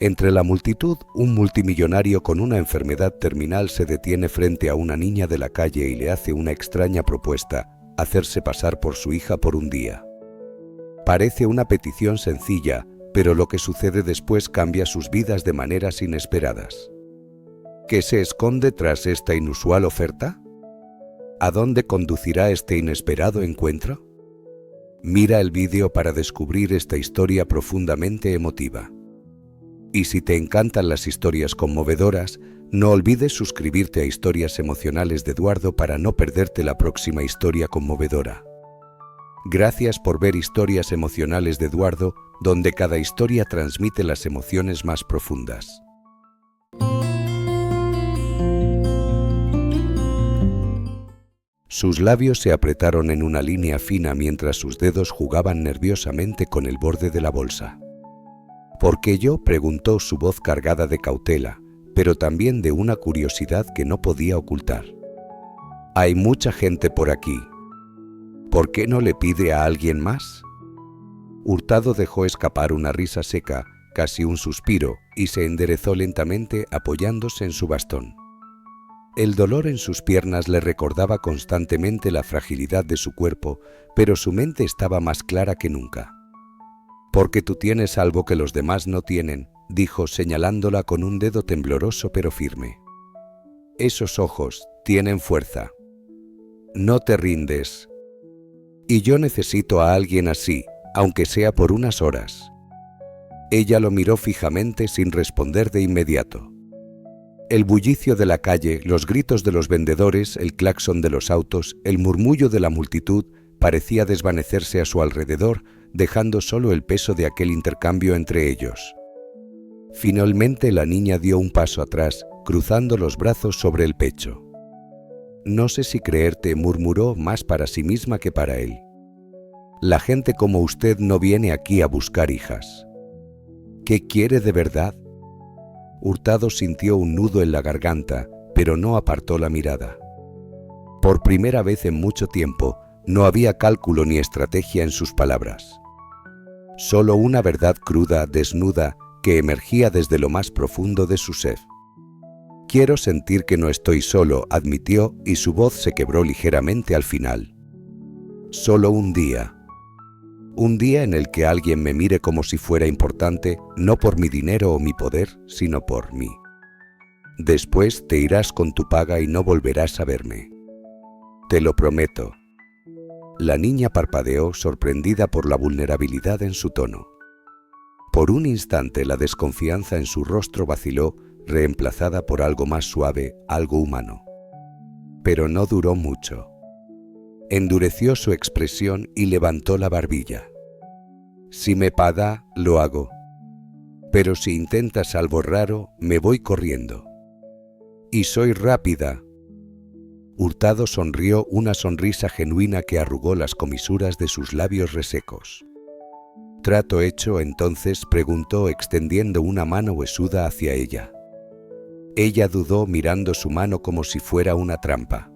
Entre la multitud, un multimillonario con una enfermedad terminal se detiene frente a una niña de la calle y le hace una extraña propuesta: hacerse pasar por su hija por un día. Parece una petición sencilla, pero lo que sucede después cambia sus vidas de maneras inesperadas. ¿Qué se esconde tras esta inusual oferta? ¿A dónde conducirá este inesperado encuentro? Mira el vídeo para descubrir esta historia profundamente emotiva. Y si te encantan las historias conmovedoras, no olvides suscribirte a Historias Emocionales de Eduardo para no perderte la próxima historia conmovedora. Gracias por ver Historias Emocionales de Eduardo, donde cada historia transmite las emociones más profundas. Sus labios se apretaron en una línea fina mientras sus dedos jugaban nerviosamente con el borde de la bolsa. ¿Por qué yo?, preguntó, su voz cargada de cautela, pero también de una curiosidad que no podía ocultar. Hay mucha gente por aquí. ¿Por qué no le pide a alguien más? Hurtado dejó escapar una risa seca, casi un suspiro, y se enderezó lentamente apoyándose en su bastón. El dolor en sus piernas le recordaba constantemente la fragilidad de su cuerpo, pero su mente estaba más clara que nunca. «Porque tú tienes algo que los demás no tienen», dijo, señalándola con un dedo tembloroso pero firme. «Esos ojos tienen fuerza. No te rindes. Y yo necesito a alguien así, aunque sea por unas horas». Ella lo miró fijamente sin responder de inmediato. El bullicio de la calle, los gritos de los vendedores, el claxon de los autos, el murmullo de la multitud parecía desvanecerse a su alrededor, dejando solo el peso de aquel intercambio entre ellos. Finalmente la niña dio un paso atrás, cruzando los brazos sobre el pecho. «No sé si creerte», murmuró, más para sí misma que para él. «La gente como usted no viene aquí a buscar hijas». «¿Qué quiere de verdad?». Hurtado sintió un nudo en la garganta, pero no apartó la mirada. Por primera vez en mucho tiempo, no había cálculo ni estrategia en sus palabras. Solo una verdad cruda, desnuda, que emergía desde lo más profundo de su ser. «Quiero sentir que no estoy solo», admitió, y su voz se quebró ligeramente al final. «Solo un día. Un día en el que alguien me mire como si fuera importante, no por mi dinero o mi poder, sino por mí. Después te irás con tu paga y no volverás a verme. Te lo prometo». La niña parpadeó, sorprendida por la vulnerabilidad en su tono. Por un instante la desconfianza en su rostro vaciló, reemplazada por algo más suave, algo humano. Pero no duró mucho. Endureció su expresión y levantó la barbilla. «Si me paga, lo hago. Pero si intentas algo raro, me voy corriendo. Y soy rápida». Hurtado sonrió, una sonrisa genuina que arrugó las comisuras de sus labios resecos. «¿Trato hecho entonces?», preguntó, extendiendo una mano huesuda hacia ella. Ella dudó, mirando su mano como si fuera una trampa.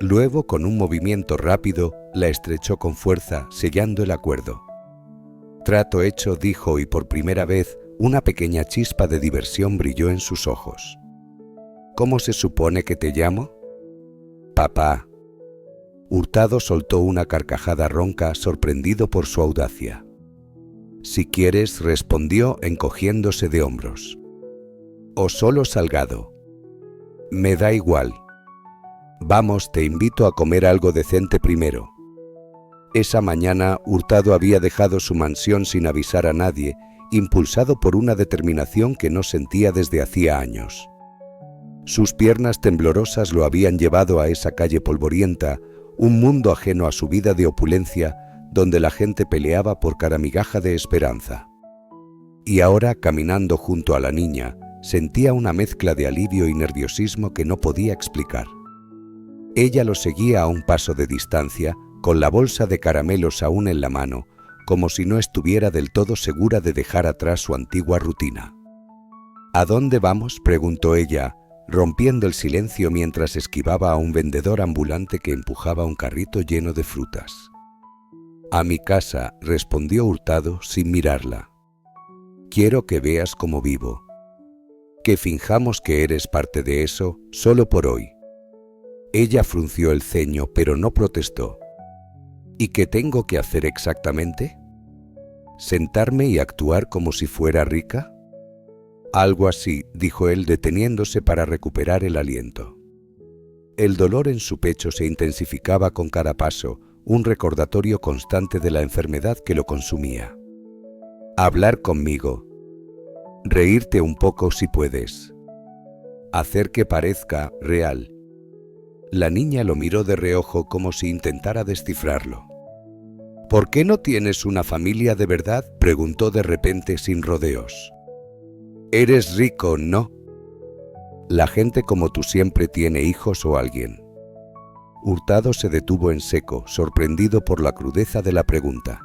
Luego, con un movimiento rápido, la estrechó con fuerza, sellando el acuerdo. «Trato hecho», dijo, y por primera vez una pequeña chispa de diversión brilló en sus ojos. «¿Cómo se supone que te llamo?» «Papá». Hurtado soltó una carcajada ronca, sorprendido por su audacia. «Si quieres», respondió, encogiéndose de hombros. «O solo Salgado. Me da igual. Vamos, te invito a comer algo decente primero». Esa mañana, Hurtado había dejado su mansión sin avisar a nadie, impulsado por una determinación que no sentía desde hacía años. Sus piernas temblorosas lo habían llevado a esa calle polvorienta, un mundo ajeno a su vida de opulencia, donde la gente peleaba por cada migaja de esperanza. Y ahora, caminando junto a la niña, sentía una mezcla de alivio y nerviosismo que no podía explicar. Ella lo seguía a un paso de distancia, con la bolsa de caramelos aún en la mano, como si no estuviera del todo segura de dejar atrás su antigua rutina. «¿A dónde vamos?», preguntó ella, rompiendo el silencio mientras esquivaba a un vendedor ambulante que empujaba un carrito lleno de frutas. «A mi casa», respondió Hurtado sin mirarla. Quiero que veas cómo vivo. Que finjamos que eres parte de eso solo por hoy. Ella frunció el ceño, pero no protestó. ¿Y qué tengo que hacer exactamente? ¿Sentarme y actuar como si fuera rica? Algo así, dijo él, deteniéndose para recuperar el aliento. El dolor en su pecho se intensificaba con cada paso, un recordatorio constante de la enfermedad que lo consumía. Hablar conmigo. Reírte un poco si puedes. Hacer que parezca real. La niña lo miró de reojo como si intentara descifrarlo. ¿Por qué no tienes una familia de verdad?, preguntó de repente sin rodeos. Eres rico, ¿no? La gente como tú siempre tiene hijos o alguien. Hurtado se detuvo en seco, sorprendido por la crudeza de la pregunta.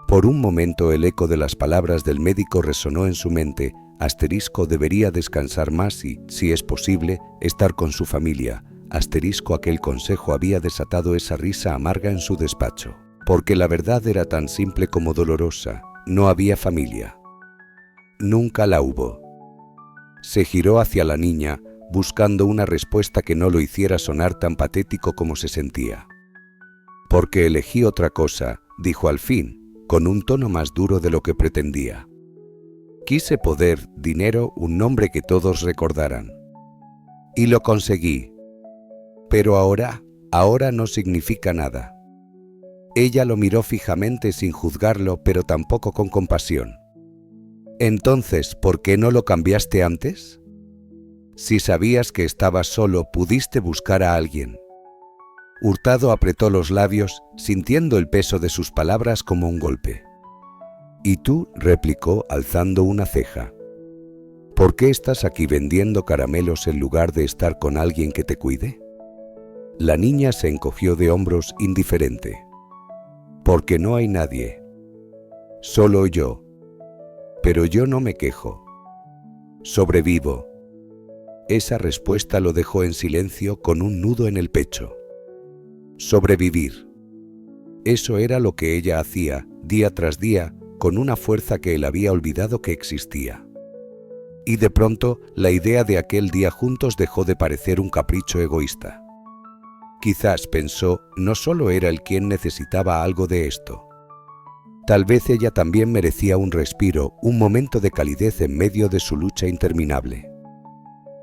Por un momento el eco de las palabras del médico resonó en su mente. Asterisco debería descansar más y, si es posible, estar con su familia. Asterisco aquel consejo había desatado esa risa amarga en su despacho. Porque la verdad era tan simple como dolorosa. No había familia. Nunca la hubo. Se giró hacia la niña, buscando una respuesta que no lo hiciera sonar tan patético como se sentía. Porque elegí otra cosa, dijo al fin, con un tono más duro de lo que pretendía. Quise poder, dinero, un nombre que todos recordaran. Y lo conseguí. Pero ahora no significa nada. Ella lo miró fijamente sin juzgarlo, pero tampoco con compasión. Entonces, ¿por qué no lo cambiaste antes? Si sabías que estabas solo, pudiste buscar a alguien. Hurtado apretó los labios, sintiendo el peso de sus palabras como un golpe. ¿Y tú?, replicó, alzando una ceja. ¿Por qué estás aquí vendiendo caramelos en lugar de estar con alguien que te cuide? La niña se encogió de hombros, indiferente. Porque no hay nadie. Solo yo. Pero yo no me quejo. Sobrevivo. Esa respuesta lo dejó en silencio con un nudo en el pecho. Sobrevivir. Eso era lo que ella hacía, día tras día, con una fuerza que él había olvidado que existía. Y de pronto, la idea de aquel día juntos dejó de parecer un capricho egoísta. Quizás, pensó, no solo era él quien necesitaba algo de esto. Tal vez ella también merecía un respiro, un momento de calidez en medio de su lucha interminable.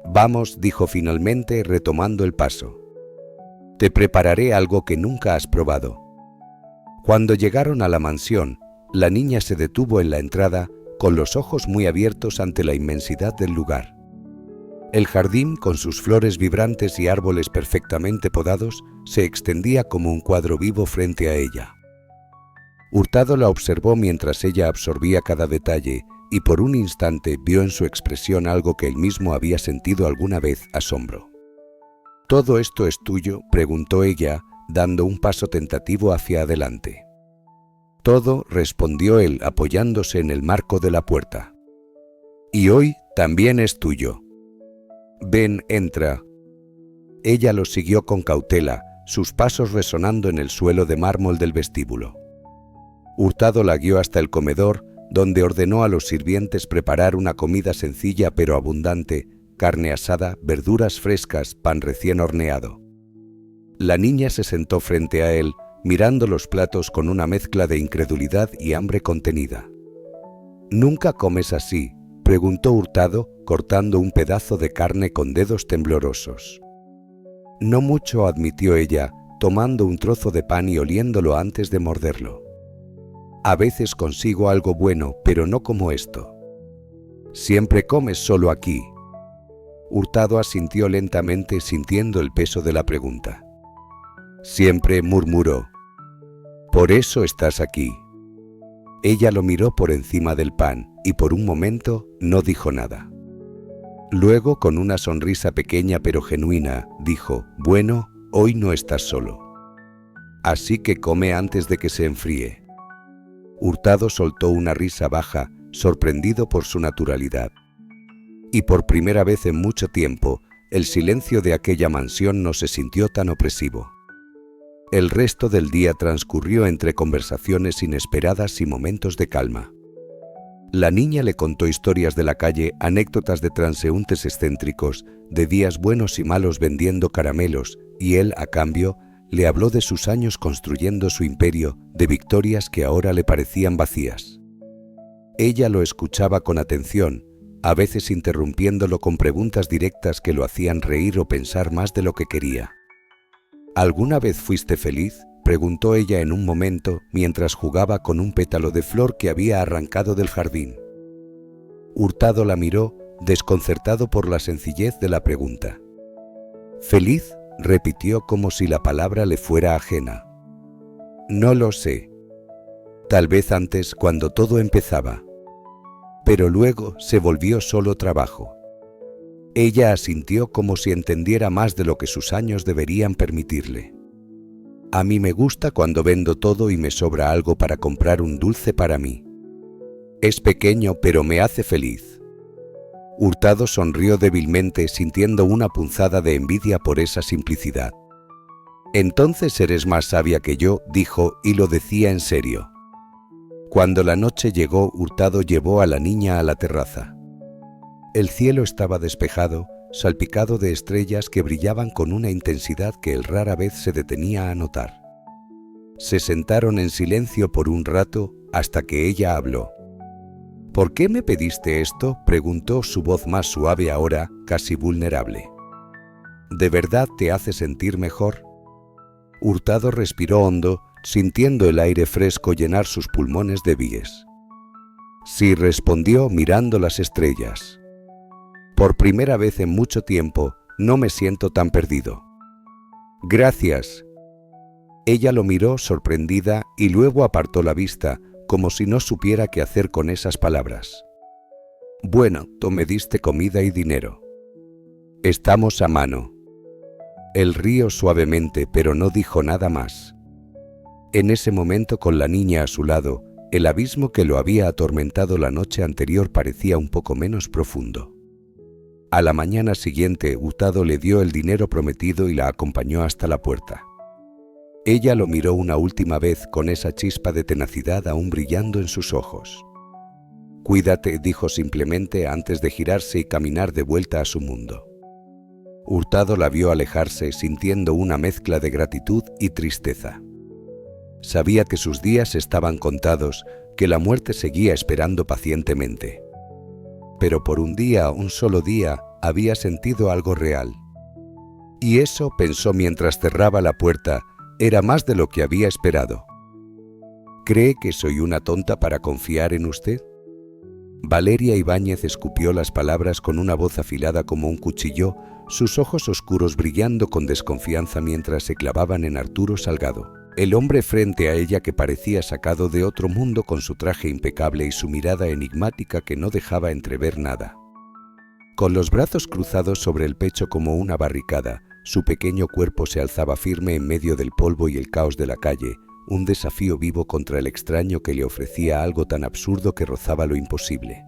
Vamos, dijo finalmente, retomando el paso. Te prepararé algo que nunca has probado. Cuando llegaron a la mansión, la niña se detuvo en la entrada, con los ojos muy abiertos ante la inmensidad del lugar. El jardín, con sus flores vibrantes y árboles perfectamente podados, se extendía como un cuadro vivo frente a ella. Hurtado la observó mientras ella absorbía cada detalle, y por un instante vio en su expresión algo que él mismo había sentido alguna vez: asombro. ¿Todo esto es tuyo?, preguntó ella, dando un paso tentativo hacia adelante. Todo, respondió él, apoyándose en el marco de la puerta. Y hoy también es tuyo. Ven, entra. Ella lo siguió con cautela, sus pasos resonando en el suelo de mármol del vestíbulo. Hurtado la guió hasta el comedor, donde ordenó a los sirvientes preparar una comida sencilla pero abundante: carne asada, verduras frescas, pan recién horneado. La niña se sentó frente a él, mirando los platos con una mezcla de incredulidad y hambre contenida. ¿Nunca comes así?, preguntó Hurtado, cortando un pedazo de carne con dedos temblorosos. No mucho, admitió ella, tomando un trozo de pan y oliéndolo antes de morderlo. A veces consigo algo bueno, pero no como esto. ¿Siempre comes solo aquí? Hurtado asintió lentamente, sintiendo el peso de la pregunta. Siempre, murmuró. Por eso estás aquí. Ella lo miró por encima del pan y por un momento no dijo nada. Luego, con una sonrisa pequeña pero genuina, dijo: bueno, hoy no estás solo. Así que come antes de que se enfríe. Hurtado soltó una risa baja, sorprendido por su naturalidad. Y por primera vez en mucho tiempo, el silencio de aquella mansión no se sintió tan opresivo. El resto del día transcurrió entre conversaciones inesperadas y momentos de calma. La niña le contó historias de la calle, anécdotas de transeúntes excéntricos, de días buenos y malos vendiendo caramelos, y él, a cambio, le habló de sus años construyendo su imperio, de victorias que ahora le parecían vacías. Ella lo escuchaba con atención, a veces interrumpiéndolo con preguntas directas que lo hacían reír o pensar más de lo que quería. ¿Alguna vez fuiste feliz?, preguntó ella en un momento mientras jugaba con un pétalo de flor que había arrancado del jardín. Hurtado la miró, desconcertado por la sencillez de la pregunta. «¿Feliz?», repitió como si la palabra le fuera ajena. «No lo sé. Tal vez antes, cuando todo empezaba. Pero luego se volvió solo trabajo». Ella asintió como si entendiera más de lo que sus años deberían permitirle. «A mí me gusta cuando vendo todo y me sobra algo para comprar un dulce para mí. Es pequeño, pero me hace feliz». Hurtado sonrió débilmente, sintiendo una punzada de envidia por esa simplicidad. «Entonces eres más sabia que yo», dijo, y lo decía en serio. Cuando la noche llegó, Hurtado llevó a la niña a la terraza. El cielo estaba despejado, salpicado de estrellas que brillaban con una intensidad que él rara vez se detenía a notar. Se sentaron en silencio por un rato hasta que ella habló. «¿Por qué me pediste esto?», preguntó, su voz más suave ahora, casi vulnerable. «¿De verdad te hace sentir mejor?». Hurtado respiró hondo, sintiendo el aire fresco llenar sus pulmones de bies. «Sí», respondió mirando las estrellas. «Por primera vez en mucho tiempo, no me siento tan perdido». «Gracias». Ella lo miró sorprendida y luego apartó la vista, como si no supiera qué hacer con esas palabras. «Bueno, tú me diste comida y dinero. Estamos a mano». Él rió suavemente, pero no dijo nada más. En ese momento, con la niña a su lado, el abismo que lo había atormentado la noche anterior parecía un poco menos profundo. A la mañana siguiente, Hurtado le dio el dinero prometido y la acompañó hasta la puerta. Ella lo miró una última vez con esa chispa de tenacidad aún brillando en sus ojos. «Cuídate», dijo simplemente antes de girarse y caminar de vuelta a su mundo. Hurtado la vio alejarse, sintiendo una mezcla de gratitud y tristeza. Sabía que sus días estaban contados, que la muerte seguía esperando pacientemente. Pero por un día, un solo día, había sentido algo real. Y eso, pensó mientras cerraba la puerta, era más de lo que había esperado. «¿Cree que soy una tonta para confiar en usted?». Valeria Ibáñez escupió las palabras con una voz afilada como un cuchillo, sus ojos oscuros brillando con desconfianza mientras se clavaban en Arturo Salgado, el hombre frente a ella que parecía sacado de otro mundo con su traje impecable y su mirada enigmática que no dejaba entrever nada. Con los brazos cruzados sobre el pecho como una barricada, su pequeño cuerpo se alzaba firme en medio del polvo y el caos de la calle, un desafío vivo contra el extraño que le ofrecía algo tan absurdo que rozaba lo imposible.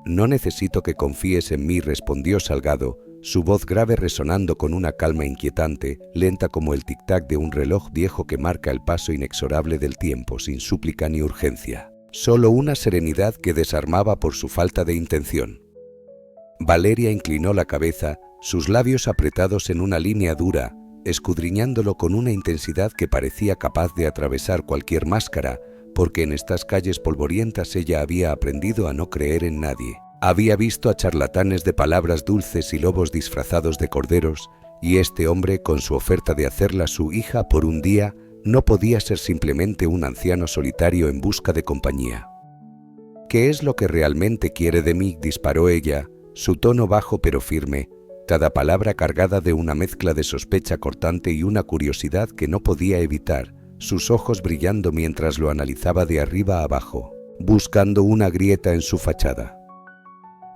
«No necesito que confíes en mí», respondió Salgado, su voz grave resonando con una calma inquietante, lenta como el tic-tac de un reloj viejo que marca el paso inexorable del tiempo, sin súplica ni urgencia. Solo una serenidad que desarmaba por su falta de intención. Valeria inclinó la cabeza, sus labios apretados en una línea dura, escudriñándolo con una intensidad que parecía capaz de atravesar cualquier máscara, porque en estas calles polvorientas ella había aprendido a no creer en nadie. Había visto a charlatanes de palabras dulces y lobos disfrazados de corderos, y este hombre, con su oferta de hacerla su hija por un día, no podía ser simplemente un anciano solitario en busca de compañía. «¿Qué es lo que realmente quiere de mí?», disparó ella, su tono bajo pero firme, cada palabra cargada de una mezcla de sospecha cortante y una curiosidad que no podía evitar, sus ojos brillando mientras lo analizaba de arriba a abajo, buscando una grieta en su fachada.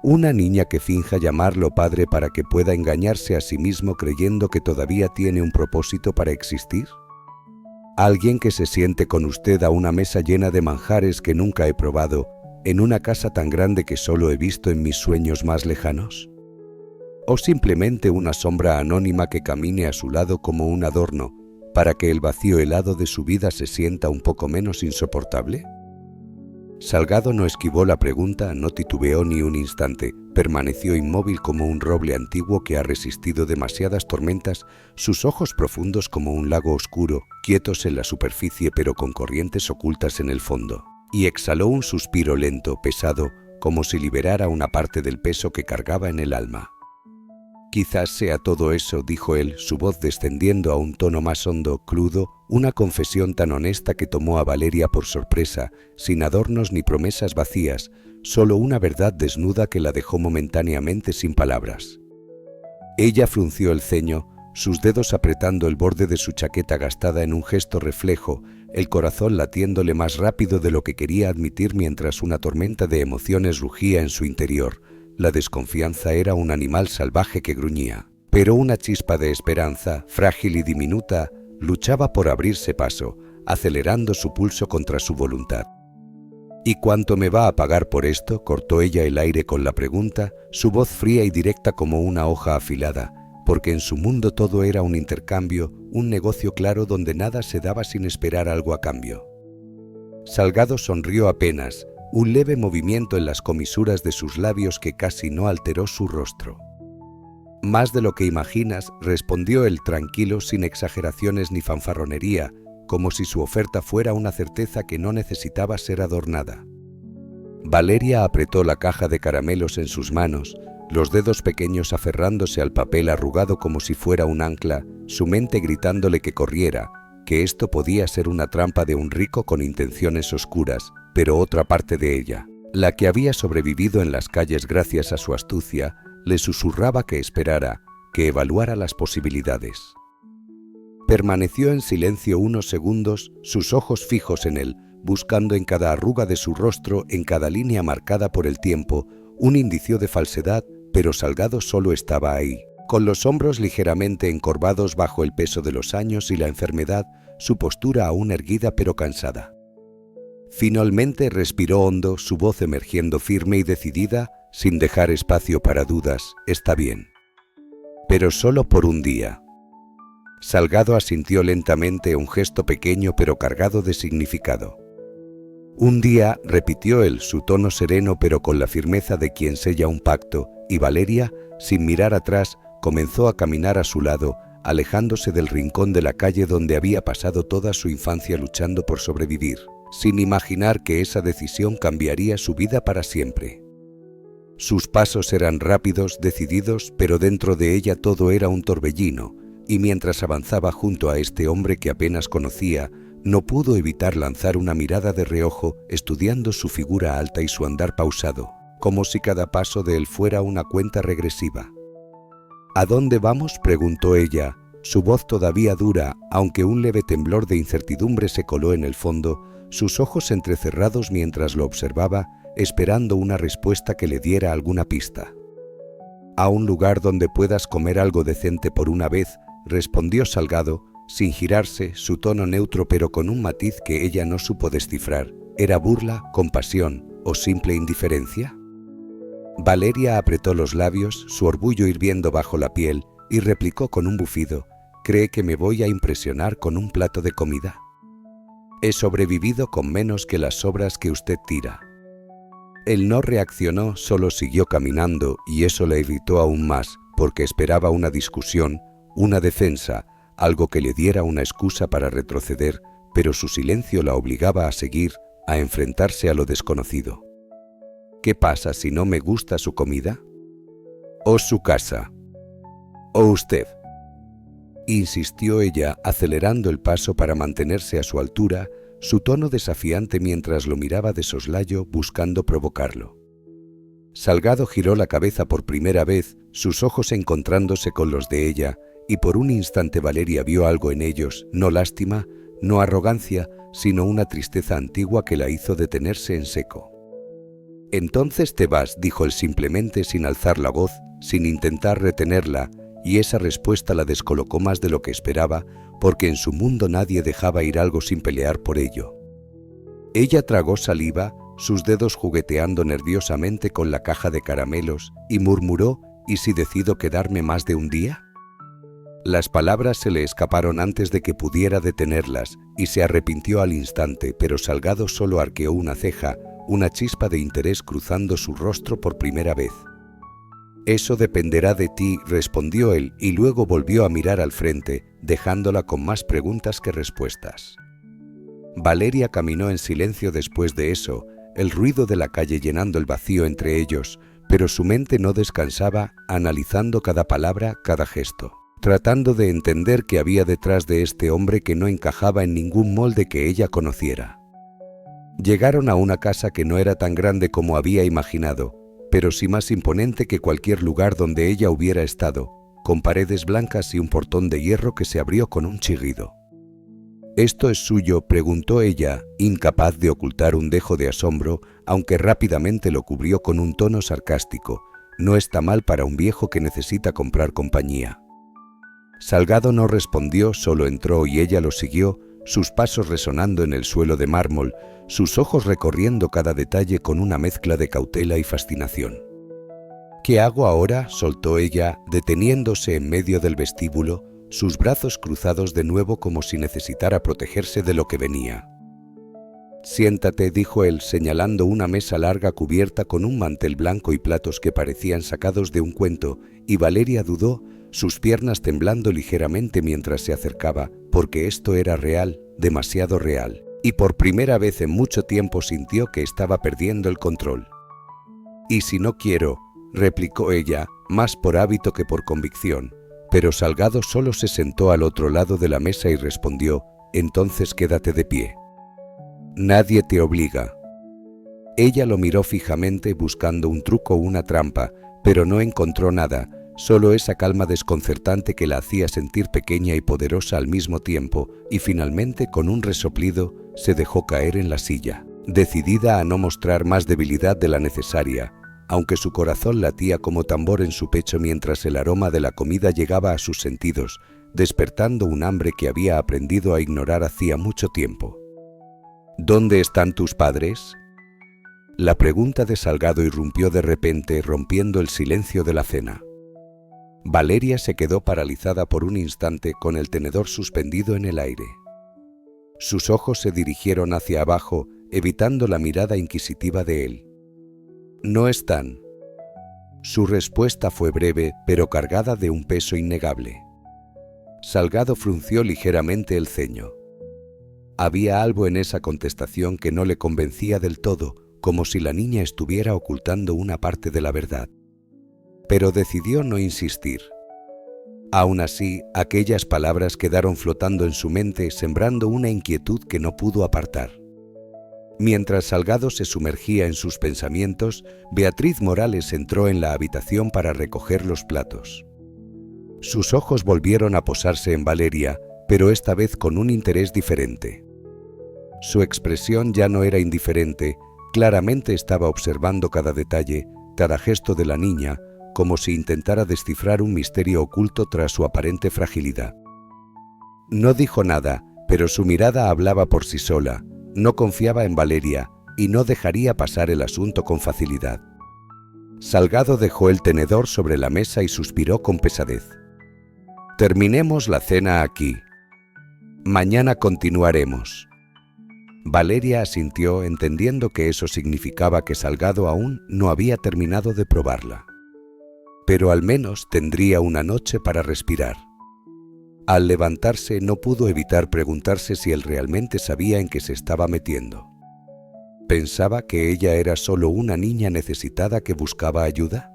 ¿Una niña que finja llamarlo padre para que pueda engañarse a sí mismo creyendo que todavía tiene un propósito para existir? ¿Alguien que se siente con usted a una mesa llena de manjares que nunca he probado, en una casa tan grande que solo he visto en mis sueños más lejanos? ¿O simplemente una sombra anónima que camine a su lado como un adorno, para que el vacío helado de su vida se sienta un poco menos insoportable? Salgado no esquivó la pregunta, no titubeó ni un instante, permaneció inmóvil como un roble antiguo que ha resistido demasiadas tormentas, sus ojos profundos como un lago oscuro, quietos en la superficie pero con corrientes ocultas en el fondo, y exhaló un suspiro lento, pesado, como si liberara una parte del peso que cargaba en el alma. «Quizás sea todo eso», dijo él, su voz descendiendo a un tono más hondo, crudo, una confesión tan honesta que tomó a Valeria por sorpresa, sin adornos ni promesas vacías, solo una verdad desnuda que la dejó momentáneamente sin palabras. Ella frunció el ceño, sus dedos apretando el borde de su chaqueta gastada en un gesto reflejo, el corazón latiéndole más rápido de lo que quería admitir mientras una tormenta de emociones rugía en su interior. La desconfianza era un animal salvaje que gruñía, pero una chispa de esperanza, frágil y diminuta, luchaba por abrirse paso, acelerando su pulso contra su voluntad. «¿Y cuánto me va a pagar por esto?», cortó ella el aire con la pregunta, su voz fría y directa como una hoja afilada, porque en su mundo todo era un intercambio, un negocio claro donde nada se daba sin esperar algo a cambio. Salgado sonrió apenas, un leve movimiento en las comisuras de sus labios que casi no alteró su rostro. «Más de lo que imaginas», respondió él tranquilo, sin exageraciones ni fanfarronería, como si su oferta fuera una certeza que no necesitaba ser adornada. Valeria apretó la caja de caramelos en sus manos, los dedos pequeños aferrándose al papel arrugado como si fuera un ancla, su mente gritándole que corriera, que esto podía ser una trampa de un rico con intenciones oscuras, pero otra parte de ella, la que había sobrevivido en las calles gracias a su astucia, le susurraba que esperara, que evaluara las posibilidades. Permaneció en silencio unos segundos, sus ojos fijos en él, buscando en cada arruga de su rostro, en cada línea marcada por el tiempo, un indicio de falsedad, pero Salgado solo estaba ahí, con los hombros ligeramente encorvados bajo el peso de los años y la enfermedad, su postura aún erguida pero cansada. Finalmente respiró hondo, su voz emergiendo firme y decidida, sin dejar espacio para dudas. «Está bien. Pero solo por un día». Salgado asintió lentamente, un gesto pequeño pero cargado de significado. «Un día», repitió él, su tono sereno pero con la firmeza de quien sella un pacto, y Valeria, sin mirar atrás, comenzó a caminar a su lado, alejándose del rincón de la calle donde había pasado toda su infancia luchando por sobrevivir, sin imaginar que esa decisión cambiaría su vida para siempre. Sus pasos eran rápidos, decididos, pero dentro de ella todo era un torbellino, y mientras avanzaba junto a este hombre que apenas conocía, no pudo evitar lanzar una mirada de reojo, estudiando su figura alta y su andar pausado, como si cada paso de él fuera una cuenta regresiva. «¿A dónde vamos?», preguntó ella, su voz todavía dura, aunque un leve temblor de incertidumbre se coló en el fondo, sus ojos entrecerrados mientras lo observaba, esperando una respuesta que le diera alguna pista. «A un lugar donde puedas comer algo decente por una vez», respondió Salgado, sin girarse, su tono neutro pero con un matiz que ella no supo descifrar. ¿Era burla, compasión o simple indiferencia? Valeria apretó los labios, su orgullo hirviendo bajo la piel, y replicó con un bufido: «¿Cree que me voy a impresionar con un plato de comida? He sobrevivido con menos que las sobras que usted tira». Él no reaccionó, solo siguió caminando, y eso le irritó aún más, porque esperaba una discusión, una defensa, algo que le diera una excusa para retroceder, pero su silencio la obligaba a seguir, a enfrentarse a lo desconocido. «¿Qué pasa si no me gusta su comida? ¿O su casa? ¿O usted?», insistió ella, acelerando el paso para mantenerse a su altura, su tono desafiante mientras lo miraba de soslayo, buscando provocarlo. Salgado giró la cabeza por primera vez, sus ojos encontrándose con los de ella, y por un instante Valeria vio algo en ellos, no lástima, no arrogancia, sino una tristeza antigua que la hizo detenerse en seco. «Entonces te vas», dijo él simplemente, sin alzar la voz, sin intentar retenerla, y esa respuesta la descolocó más de lo que esperaba, porque en su mundo nadie dejaba ir algo sin pelear por ello. Ella tragó saliva, sus dedos jugueteando nerviosamente con la caja de caramelos, y murmuró: «¿Y si decido quedarme más de un día?». Las palabras se le escaparon antes de que pudiera detenerlas, y se arrepintió al instante, pero Salgado solo arqueó una ceja, una chispa de interés cruzando su rostro por primera vez. «Eso dependerá de ti», respondió él, y luego volvió a mirar al frente, dejándola con más preguntas que respuestas. Valeria caminó en silencio después de eso, el ruido de la calle llenando el vacío entre ellos, pero su mente no descansaba, analizando cada palabra, cada gesto, tratando de entender qué había detrás de este hombre que no encajaba en ningún molde que ella conociera. Llegaron a una casa que no era tan grande como había imaginado, pero sí más imponente que cualquier lugar donde ella hubiera estado, con paredes blancas y un portón de hierro que se abrió con un chirrido. «¿Esto es suyo?», preguntó ella, incapaz de ocultar un dejo de asombro, aunque rápidamente lo cubrió con un tono sarcástico. «No está mal para un viejo que necesita comprar compañía». Salgado no respondió, solo entró y ella lo siguió, sus pasos resonando en el suelo de mármol, sus ojos recorriendo cada detalle con una mezcla de cautela y fascinación. «¿Qué hago ahora?», soltó ella, deteniéndose en medio del vestíbulo, sus brazos cruzados de nuevo como si necesitara protegerse de lo que venía. «Siéntate», dijo él, señalando una mesa larga cubierta con un mantel blanco y platos que parecían sacados de un cuento, y Valeria dudó, sus piernas temblando ligeramente mientras se acercaba, porque esto era real, demasiado real, y por primera vez en mucho tiempo sintió que estaba perdiendo el control. «¿Y si no quiero?», replicó ella, más por hábito que por convicción, pero Salgado solo se sentó al otro lado de la mesa y respondió: «Entonces quédate de pie. Nadie te obliga». Ella lo miró fijamente buscando un truco o una trampa, pero no encontró nada, solo esa calma desconcertante que la hacía sentir pequeña y poderosa al mismo tiempo, y finalmente, con un resoplido, se dejó caer en la silla, decidida a no mostrar más debilidad de la necesaria, aunque su corazón latía como tambor en su pecho mientras el aroma de la comida llegaba a sus sentidos, despertando un hambre que había aprendido a ignorar hacía mucho tiempo. «¿Dónde están tus padres?». La pregunta de Salgado irrumpió de repente, rompiendo el silencio de la cena. Valeria se quedó paralizada por un instante con el tenedor suspendido en el aire. Sus ojos se dirigieron hacia abajo, evitando la mirada inquisitiva de él. «No están». Su respuesta fue breve, pero cargada de un peso innegable. Salgado frunció ligeramente el ceño. Había algo en esa contestación que no le convencía del todo, como si la niña estuviera ocultando una parte de la verdad. Pero decidió no insistir. Aún así, aquellas palabras quedaron flotando en su mente, sembrando una inquietud que no pudo apartar. Mientras Salgado se sumergía en sus pensamientos, Beatriz Morales entró en la habitación para recoger los platos. Sus ojos volvieron a posarse en Valeria, pero esta vez con un interés diferente. Su expresión ya no era indiferente, claramente estaba observando cada detalle, cada gesto de la niña, como si intentara descifrar un misterio oculto tras su aparente fragilidad. No dijo nada, pero su mirada hablaba por sí sola. No confiaba en Valeria y no dejaría pasar el asunto con facilidad. Salgado dejó el tenedor sobre la mesa y suspiró con pesadez. «Terminemos la cena aquí. Mañana continuaremos». Valeria asintió, entendiendo que eso significaba que Salgado aún no había terminado de probarla. Pero al menos tendría una noche para respirar. Al levantarse no pudo evitar preguntarse si él realmente sabía en qué se estaba metiendo. ¿Pensaba que ella era solo una niña necesitada que buscaba ayuda?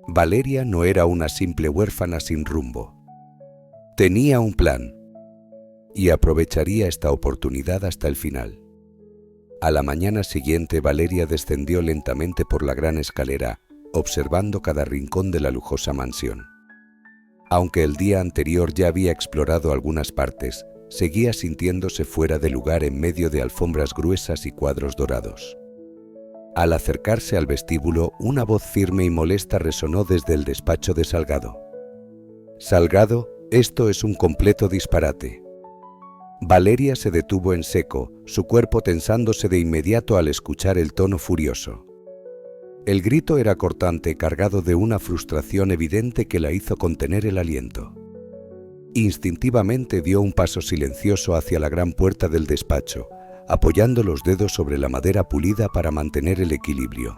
Valeria no era una simple huérfana sin rumbo. Tenía un plan, y aprovecharía esta oportunidad hasta el final. A la mañana siguiente, Valeria descendió lentamente por la gran escalera, observando cada rincón de la lujosa mansión. Aunque el día anterior ya había explorado algunas partes, seguía sintiéndose fuera de lugar en medio de alfombras gruesas y cuadros dorados. Al acercarse al vestíbulo, una voz firme y molesta resonó desde el despacho de Salgado. «Salgado, esto es un completo disparate». Valeria se detuvo en seco, su cuerpo tensándose de inmediato al escuchar el tono furioso. El grito era cortante, cargado de una frustración evidente que la hizo contener el aliento. Instintivamente dio un paso silencioso hacia la gran puerta del despacho, apoyando los dedos sobre la madera pulida para mantener el equilibrio.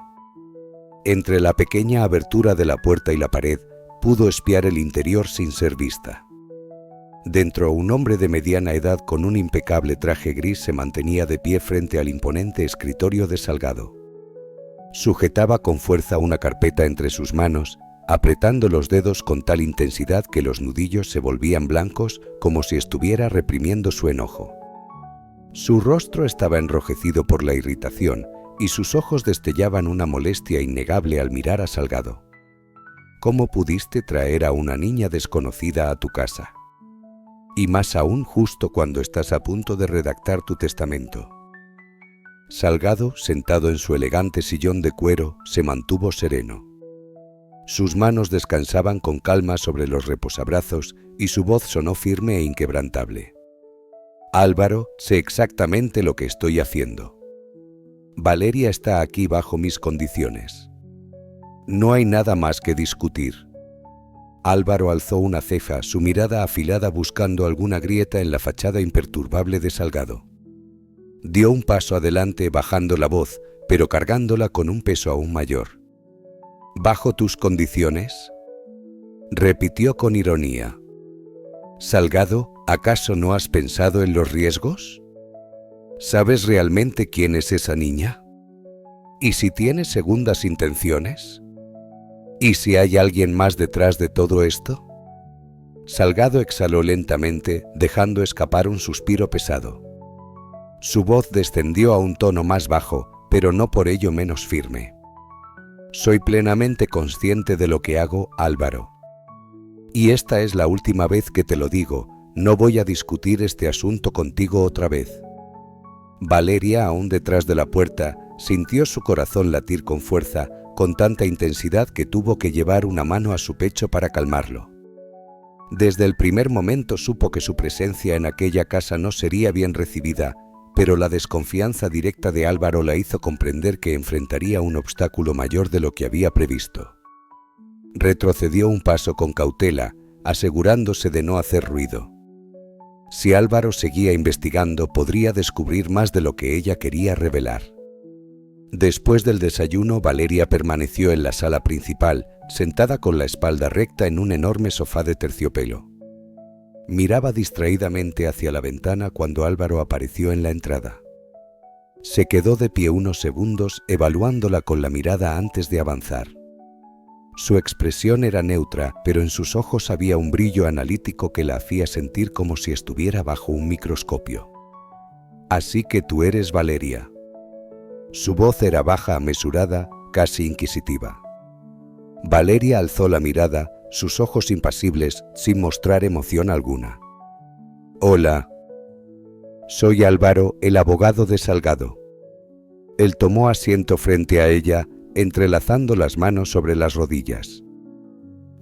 Entre la pequeña abertura de la puerta y la pared, pudo espiar el interior sin ser vista. Dentro, un hombre de mediana edad con un impecable traje gris se mantenía de pie frente al imponente escritorio de Salgado. Sujetaba con fuerza una carpeta entre sus manos, apretando los dedos con tal intensidad que los nudillos se volvían blancos como si estuviera reprimiendo su enojo. Su rostro estaba enrojecido por la irritación y sus ojos destellaban una molestia innegable al mirar a Salgado. ¿Cómo pudiste traer a una niña desconocida a tu casa? Y más aún justo cuando estás a punto de redactar tu testamento. Salgado, sentado en su elegante sillón de cuero, se mantuvo sereno. Sus manos descansaban con calma sobre los reposabrazos y su voz sonó firme e inquebrantable. Álvaro, sé exactamente lo que estoy haciendo. Valeria está aquí bajo mis condiciones. No hay nada más que discutir. Álvaro alzó una ceja, su mirada afilada buscando alguna grieta en la fachada imperturbable de Salgado. Dio un paso adelante bajando la voz, pero cargándola con un peso aún mayor. ¿Bajo tus condiciones? Repitió con ironía. Salgado, ¿acaso no has pensado en los riesgos? ¿Sabes realmente quién es esa niña? ¿Y si tiene segundas intenciones? ¿Y si hay alguien más detrás de todo esto? Salgado exhaló lentamente, dejando escapar un suspiro pesado. Su voz descendió a un tono más bajo, pero no por ello menos firme. Soy plenamente consciente de lo que hago, Álvaro. Y esta es la última vez que te lo digo, no voy a discutir este asunto contigo otra vez. Valeria, aún detrás de la puerta, sintió su corazón latir con fuerza, con tanta intensidad que tuvo que llevar una mano a su pecho para calmarlo. Desde el primer momento supo que su presencia en aquella casa no sería bien recibida, pero la desconfianza directa de Álvaro la hizo comprender que enfrentaría un obstáculo mayor de lo que había previsto. Retrocedió un paso con cautela, asegurándose de no hacer ruido. Si Álvaro seguía investigando, podría descubrir más de lo que ella quería revelar. Después del desayuno, Valeria permaneció en la sala principal, sentada con la espalda recta en un enorme sofá de terciopelo. Miraba distraídamente hacia la ventana cuando Álvaro apareció en la entrada. Se quedó de pie unos segundos, evaluándola con la mirada antes de avanzar. Su expresión era neutra, pero en sus ojos había un brillo analítico que la hacía sentir como si estuviera bajo un microscopio. «Así que tú eres Valeria». Su voz era baja, mesurada, casi inquisitiva. Valeria alzó la mirada, sus ojos impasibles, sin mostrar emoción alguna. «Hola. Soy Álvaro, el abogado de Salgado». Él tomó asiento frente a ella, entrelazando las manos sobre las rodillas.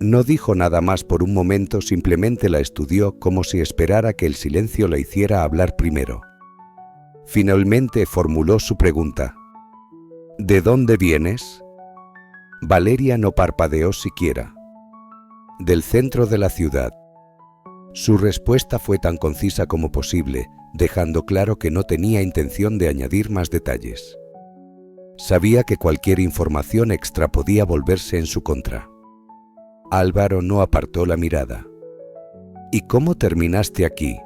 No dijo nada más por un momento, simplemente la estudió como si esperara que el silencio la hiciera hablar primero. Finalmente formuló su pregunta. «¿De dónde vienes?» Valeria no parpadeó siquiera. «Del centro de la ciudad». Su respuesta fue tan concisa como posible, dejando claro que no tenía intención de añadir más detalles. Sabía que cualquier información extra podía volverse en su contra. Álvaro no apartó la mirada. «¿Y cómo terminaste aquí?»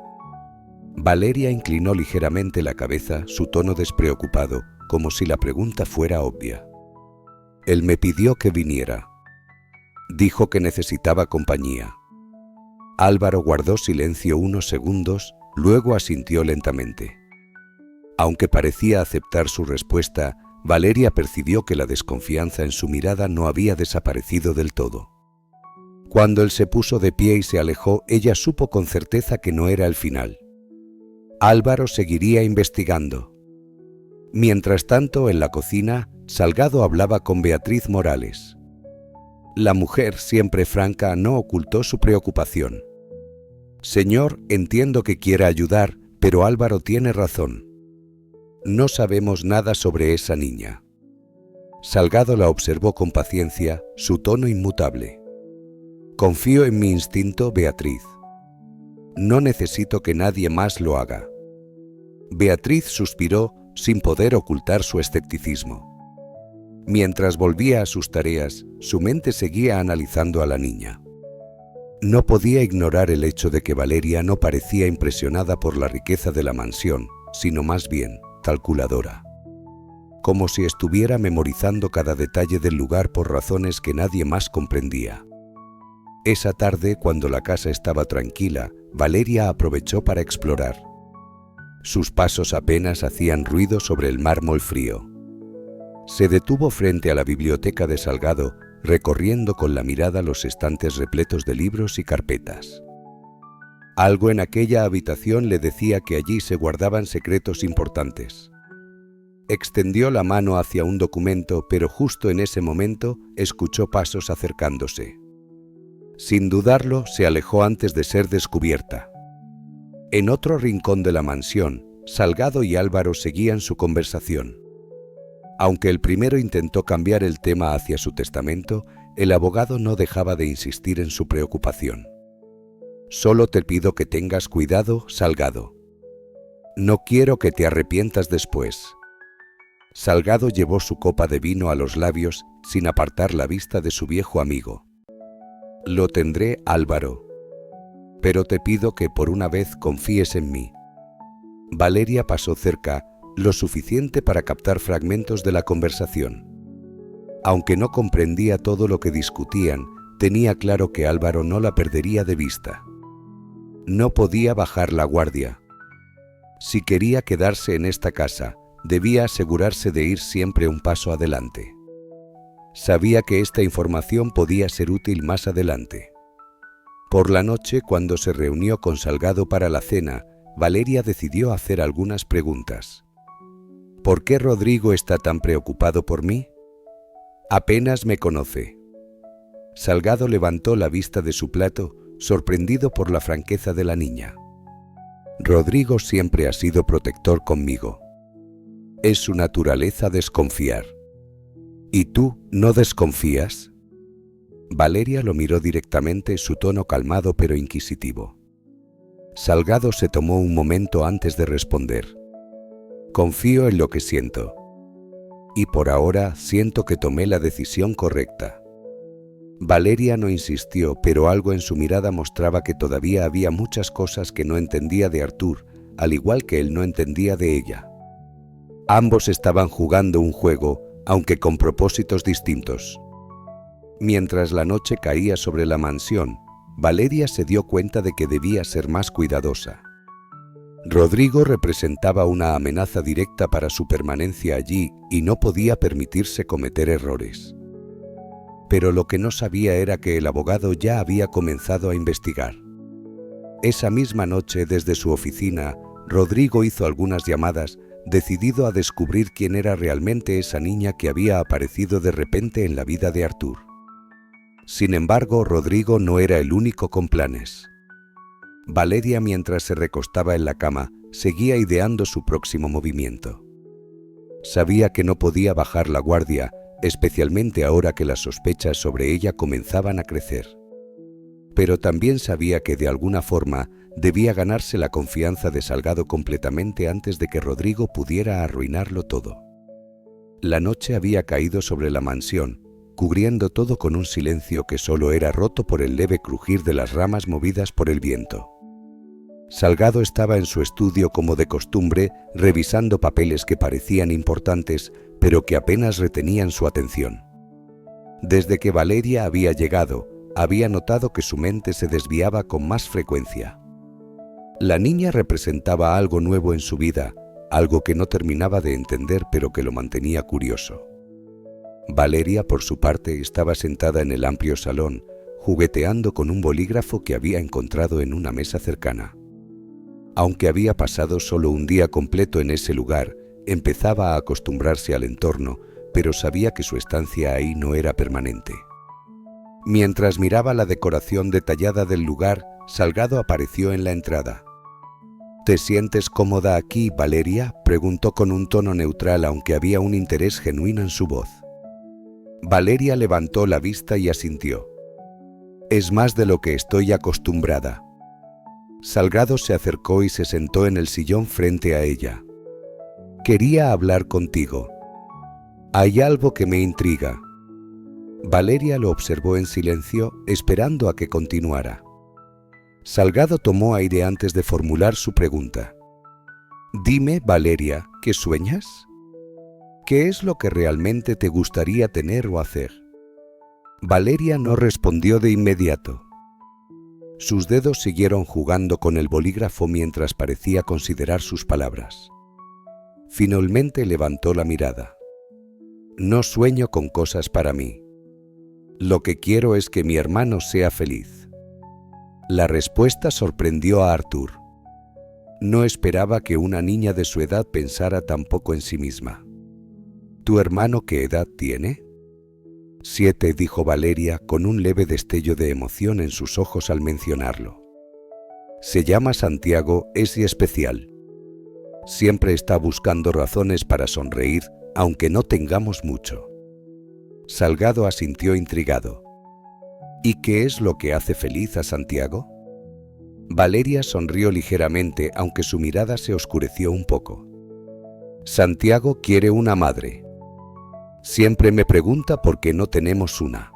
Valeria inclinó ligeramente la cabeza, su tono despreocupado, como si la pregunta fuera obvia. «Él me pidió que viniera. Dijo que necesitaba compañía». Álvaro guardó silencio unos segundos, luego asintió lentamente. Aunque parecía aceptar su respuesta, Valeria percibió que la desconfianza en su mirada no había desaparecido del todo. Cuando él se puso de pie y se alejó, ella supo con certeza que no era el final. Álvaro seguiría investigando. Mientras tanto, en la cocina, Salgado hablaba con Beatriz Morales. La mujer, siempre franca, no ocultó su preocupación. «Señor, entiendo que quiera ayudar, pero Álvaro tiene razón. No sabemos nada sobre esa niña». Salgado la observó con paciencia, su tono inmutable. «Confío en mi instinto, Beatriz. No necesito que nadie más lo haga. Beatriz suspiró sin poder ocultar su escepticismo. Mientras volvía a sus tareas, su mente seguía analizando a la niña. No podía ignorar el hecho de que Valeria no parecía impresionada por la riqueza de la mansión, sino más bien calculadora. Como si estuviera memorizando cada detalle del lugar por razones que nadie más comprendía. Esa tarde, cuando la casa estaba tranquila, Valeria aprovechó para explorar. Sus pasos apenas hacían ruido sobre el mármol frío. Se detuvo frente a la biblioteca de Salgado, recorriendo con la mirada los estantes repletos de libros y carpetas. Algo en aquella habitación le decía que allí se guardaban secretos importantes. Extendió la mano hacia un documento, pero justo en ese momento escuchó pasos acercándose. Sin dudarlo, se alejó antes de ser descubierta. En otro rincón de la mansión, Salgado y Álvaro seguían su conversación. Aunque el primero intentó cambiar el tema hacia su testamento, el abogado no dejaba de insistir en su preocupación. «Solo te pido que tengas cuidado, Salgado. No quiero que te arrepientas después». Salgado llevó su copa de vino a los labios sin apartar la vista de su viejo amigo. «Lo tendré, Álvaro. Pero te pido que por una vez confíes en mí». Valeria pasó cerca, lo suficiente para captar fragmentos de la conversación. Aunque no comprendía todo lo que discutían, tenía claro que Álvaro no la perdería de vista. No podía bajar la guardia. Si quería quedarse en esta casa, debía asegurarse de ir siempre un paso adelante. Sabía que esta información podía ser útil más adelante. Por la noche, cuando se reunió con Salgado para la cena, Valeria decidió hacer algunas preguntas. ¿Por qué Rodrigo está tan preocupado por mí? Apenas me conoce. Salgado levantó la vista de su plato, sorprendido por la franqueza de la niña. Rodrigo siempre ha sido protector conmigo. Es su naturaleza desconfiar. ¿Y tú no desconfías? Valeria lo miró directamente, su tono calmado pero inquisitivo. Salgado se tomó un momento antes de responder. Confío en lo que siento. Y por ahora siento que tomé la decisión correcta. Valeria no insistió, pero algo en su mirada mostraba que todavía había muchas cosas que no entendía de Artur, al igual que él no entendía de ella. Ambos estaban jugando un juego, aunque con propósitos distintos. Mientras la noche caía sobre la mansión, Valeria se dio cuenta de que debía ser más cuidadosa. Rodrigo representaba una amenaza directa para su permanencia allí y no podía permitirse cometer errores. Pero lo que no sabía era que el abogado ya había comenzado a investigar. Esa misma noche, desde su oficina, Rodrigo hizo algunas llamadas, decidido a descubrir quién era realmente esa niña que había aparecido de repente en la vida de Artur. Sin embargo, Rodrigo no era el único con planes. Valeria, mientras se recostaba en la cama, seguía ideando su próximo movimiento. Sabía que no podía bajar la guardia, especialmente ahora que las sospechas sobre ella comenzaban a crecer. Pero también sabía que de alguna forma debía ganarse la confianza de Salgado completamente antes de que Rodrigo pudiera arruinarlo todo. La noche había caído sobre la mansión, cubriendo todo con un silencio que solo era roto por el leve crujir de las ramas movidas por el viento. Salgado estaba en su estudio como de costumbre, revisando papeles que parecían importantes, pero que apenas retenían su atención. Desde que Valeria había llegado, había notado que su mente se desviaba con más frecuencia. La niña representaba algo nuevo en su vida, algo que no terminaba de entender pero que lo mantenía curioso. Valeria, por su parte, estaba sentada en el amplio salón, jugueteando con un bolígrafo que había encontrado en una mesa cercana. Aunque había pasado solo un día completo en ese lugar, empezaba a acostumbrarse al entorno, pero sabía que su estancia ahí no era permanente. Mientras miraba la decoración detallada del lugar, Salgado apareció en la entrada. ¿Te sientes cómoda aquí, Valeria?, preguntó con un tono neutral, aunque había un interés genuino en su voz. Valeria levantó la vista y asintió. Es más de lo que estoy acostumbrada. Salgado se acercó y se sentó en el sillón frente a ella. Quería hablar contigo. Hay algo que me intriga. Valeria lo observó en silencio, esperando a que continuara. Salgado tomó aire antes de formular su pregunta. Dime, Valeria, ¿qué sueñas? ¿Qué es lo que realmente te gustaría tener o hacer? Valeria no respondió de inmediato. Sus dedos siguieron jugando con el bolígrafo mientras parecía considerar sus palabras. Finalmente levantó la mirada. No sueño con cosas para mí. Lo que quiero es que mi hermano sea feliz. La respuesta sorprendió a Arthur. No esperaba que una niña de su edad pensara tan poco en sí misma. ¿Tu hermano qué edad tiene? 7, dijo Valeria con un leve destello de emoción en sus ojos al mencionarlo. Se llama Santiago, es especial. Siempre está buscando razones para sonreír, aunque no tengamos mucho. Salgado asintió intrigado. ¿Y qué es lo que hace feliz a Santiago? Valeria sonrió ligeramente, aunque su mirada se oscureció un poco. Santiago quiere una madre. Siempre me pregunta por qué no tenemos una.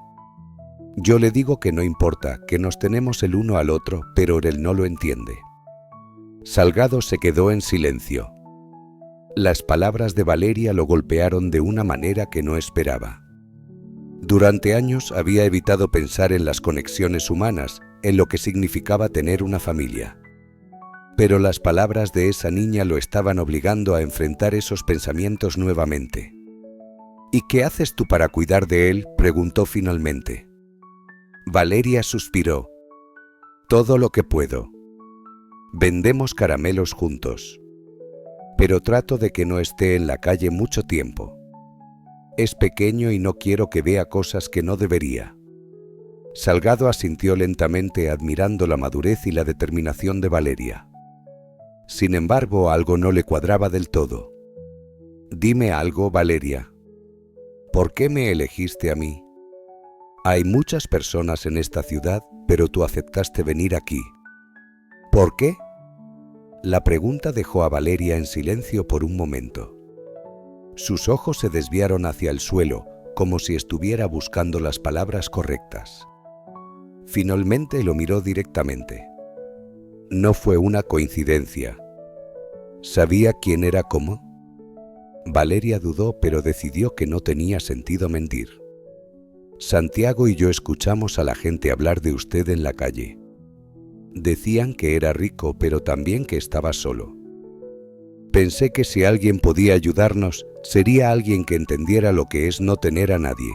Yo le digo que no importa, que nos tenemos el uno al otro, pero él no lo entiende. Salgado se quedó en silencio. Las palabras de Valeria lo golpearon de una manera que no esperaba. Durante años había evitado pensar en las conexiones humanas, en lo que significaba tener una familia. Pero las palabras de esa niña lo estaban obligando a enfrentar esos pensamientos nuevamente. ¿Y qué haces tú para cuidar de él?, preguntó finalmente. Valeria suspiró. Todo lo que puedo. Vendemos caramelos juntos. Pero trato de que no esté en la calle mucho tiempo. Es pequeño y no quiero que vea cosas que no debería. Salgado asintió lentamente, admirando la madurez y la determinación de Valeria. Sin embargo, algo no le cuadraba del todo. Dime algo, Valeria. ¿Por qué me elegiste a mí? Hay muchas personas en esta ciudad, pero tú aceptaste venir aquí. ¿Por qué? La pregunta dejó a Valeria en silencio por un momento. Sus ojos se desviaron hacia el suelo, como si estuviera buscando las palabras correctas. Finalmente lo miró directamente. No fue una coincidencia. ¿Sabía quién era cómo? Valeria dudó, pero decidió que no tenía sentido mentir. Santiago y yo escuchamos a la gente hablar de usted en la calle. Decían que era rico, pero también que estaba solo. Pensé que si alguien podía ayudarnos, sería alguien que entendiera lo que es no tener a nadie.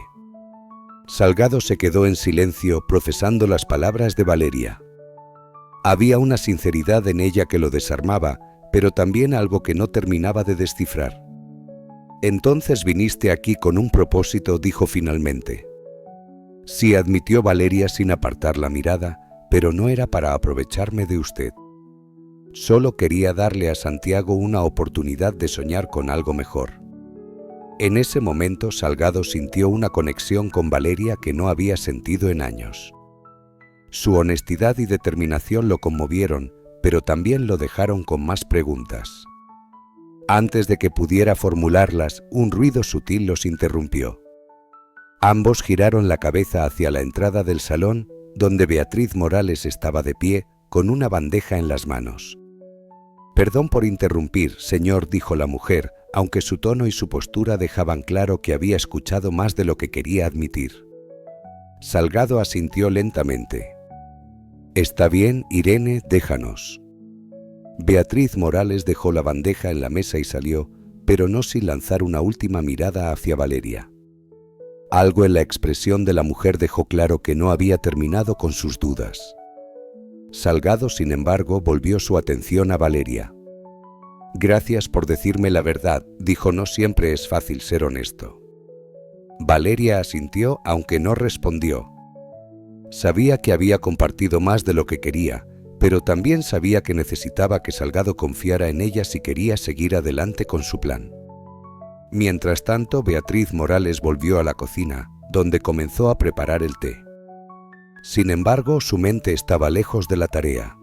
Salgado se quedó en silencio, procesando las palabras de Valeria. Había una sinceridad en ella que lo desarmaba, pero también algo que no terminaba de descifrar. Entonces viniste aquí con un propósito, dijo finalmente. Sí, admitió Valeria sin apartar la mirada, pero no era para aprovecharme de usted. Solo quería darle a Santiago una oportunidad de soñar con algo mejor. En ese momento Salgado sintió una conexión con Valeria que no había sentido en años. Su honestidad y determinación lo conmovieron, pero también lo dejaron con más preguntas. Antes de que pudiera formularlas, un ruido sutil los interrumpió. Ambos giraron la cabeza hacia la entrada del salón, donde Beatriz Morales estaba de pie, con una bandeja en las manos. Perdón por interrumpir, señor, dijo la mujer, aunque su tono y su postura dejaban claro que había escuchado más de lo que quería admitir. Salgado asintió lentamente. Está bien, Irene, déjanos. Beatriz Morales dejó la bandeja en la mesa y salió, pero no sin lanzar una última mirada hacia Valeria. Algo en la expresión de la mujer dejó claro que no había terminado con sus dudas. Salgado, sin embargo, volvió su atención a Valeria. Gracias por decirme la verdad, dijo, no siempre es fácil ser honesto. Valeria asintió, aunque no respondió. Sabía que había compartido más de lo que quería, pero también sabía que necesitaba que Salgado confiara en ella si quería seguir adelante con su plan. Mientras tanto, Beatriz Morales volvió a la cocina, donde comenzó a preparar el té. Sin embargo, su mente estaba lejos de la tarea.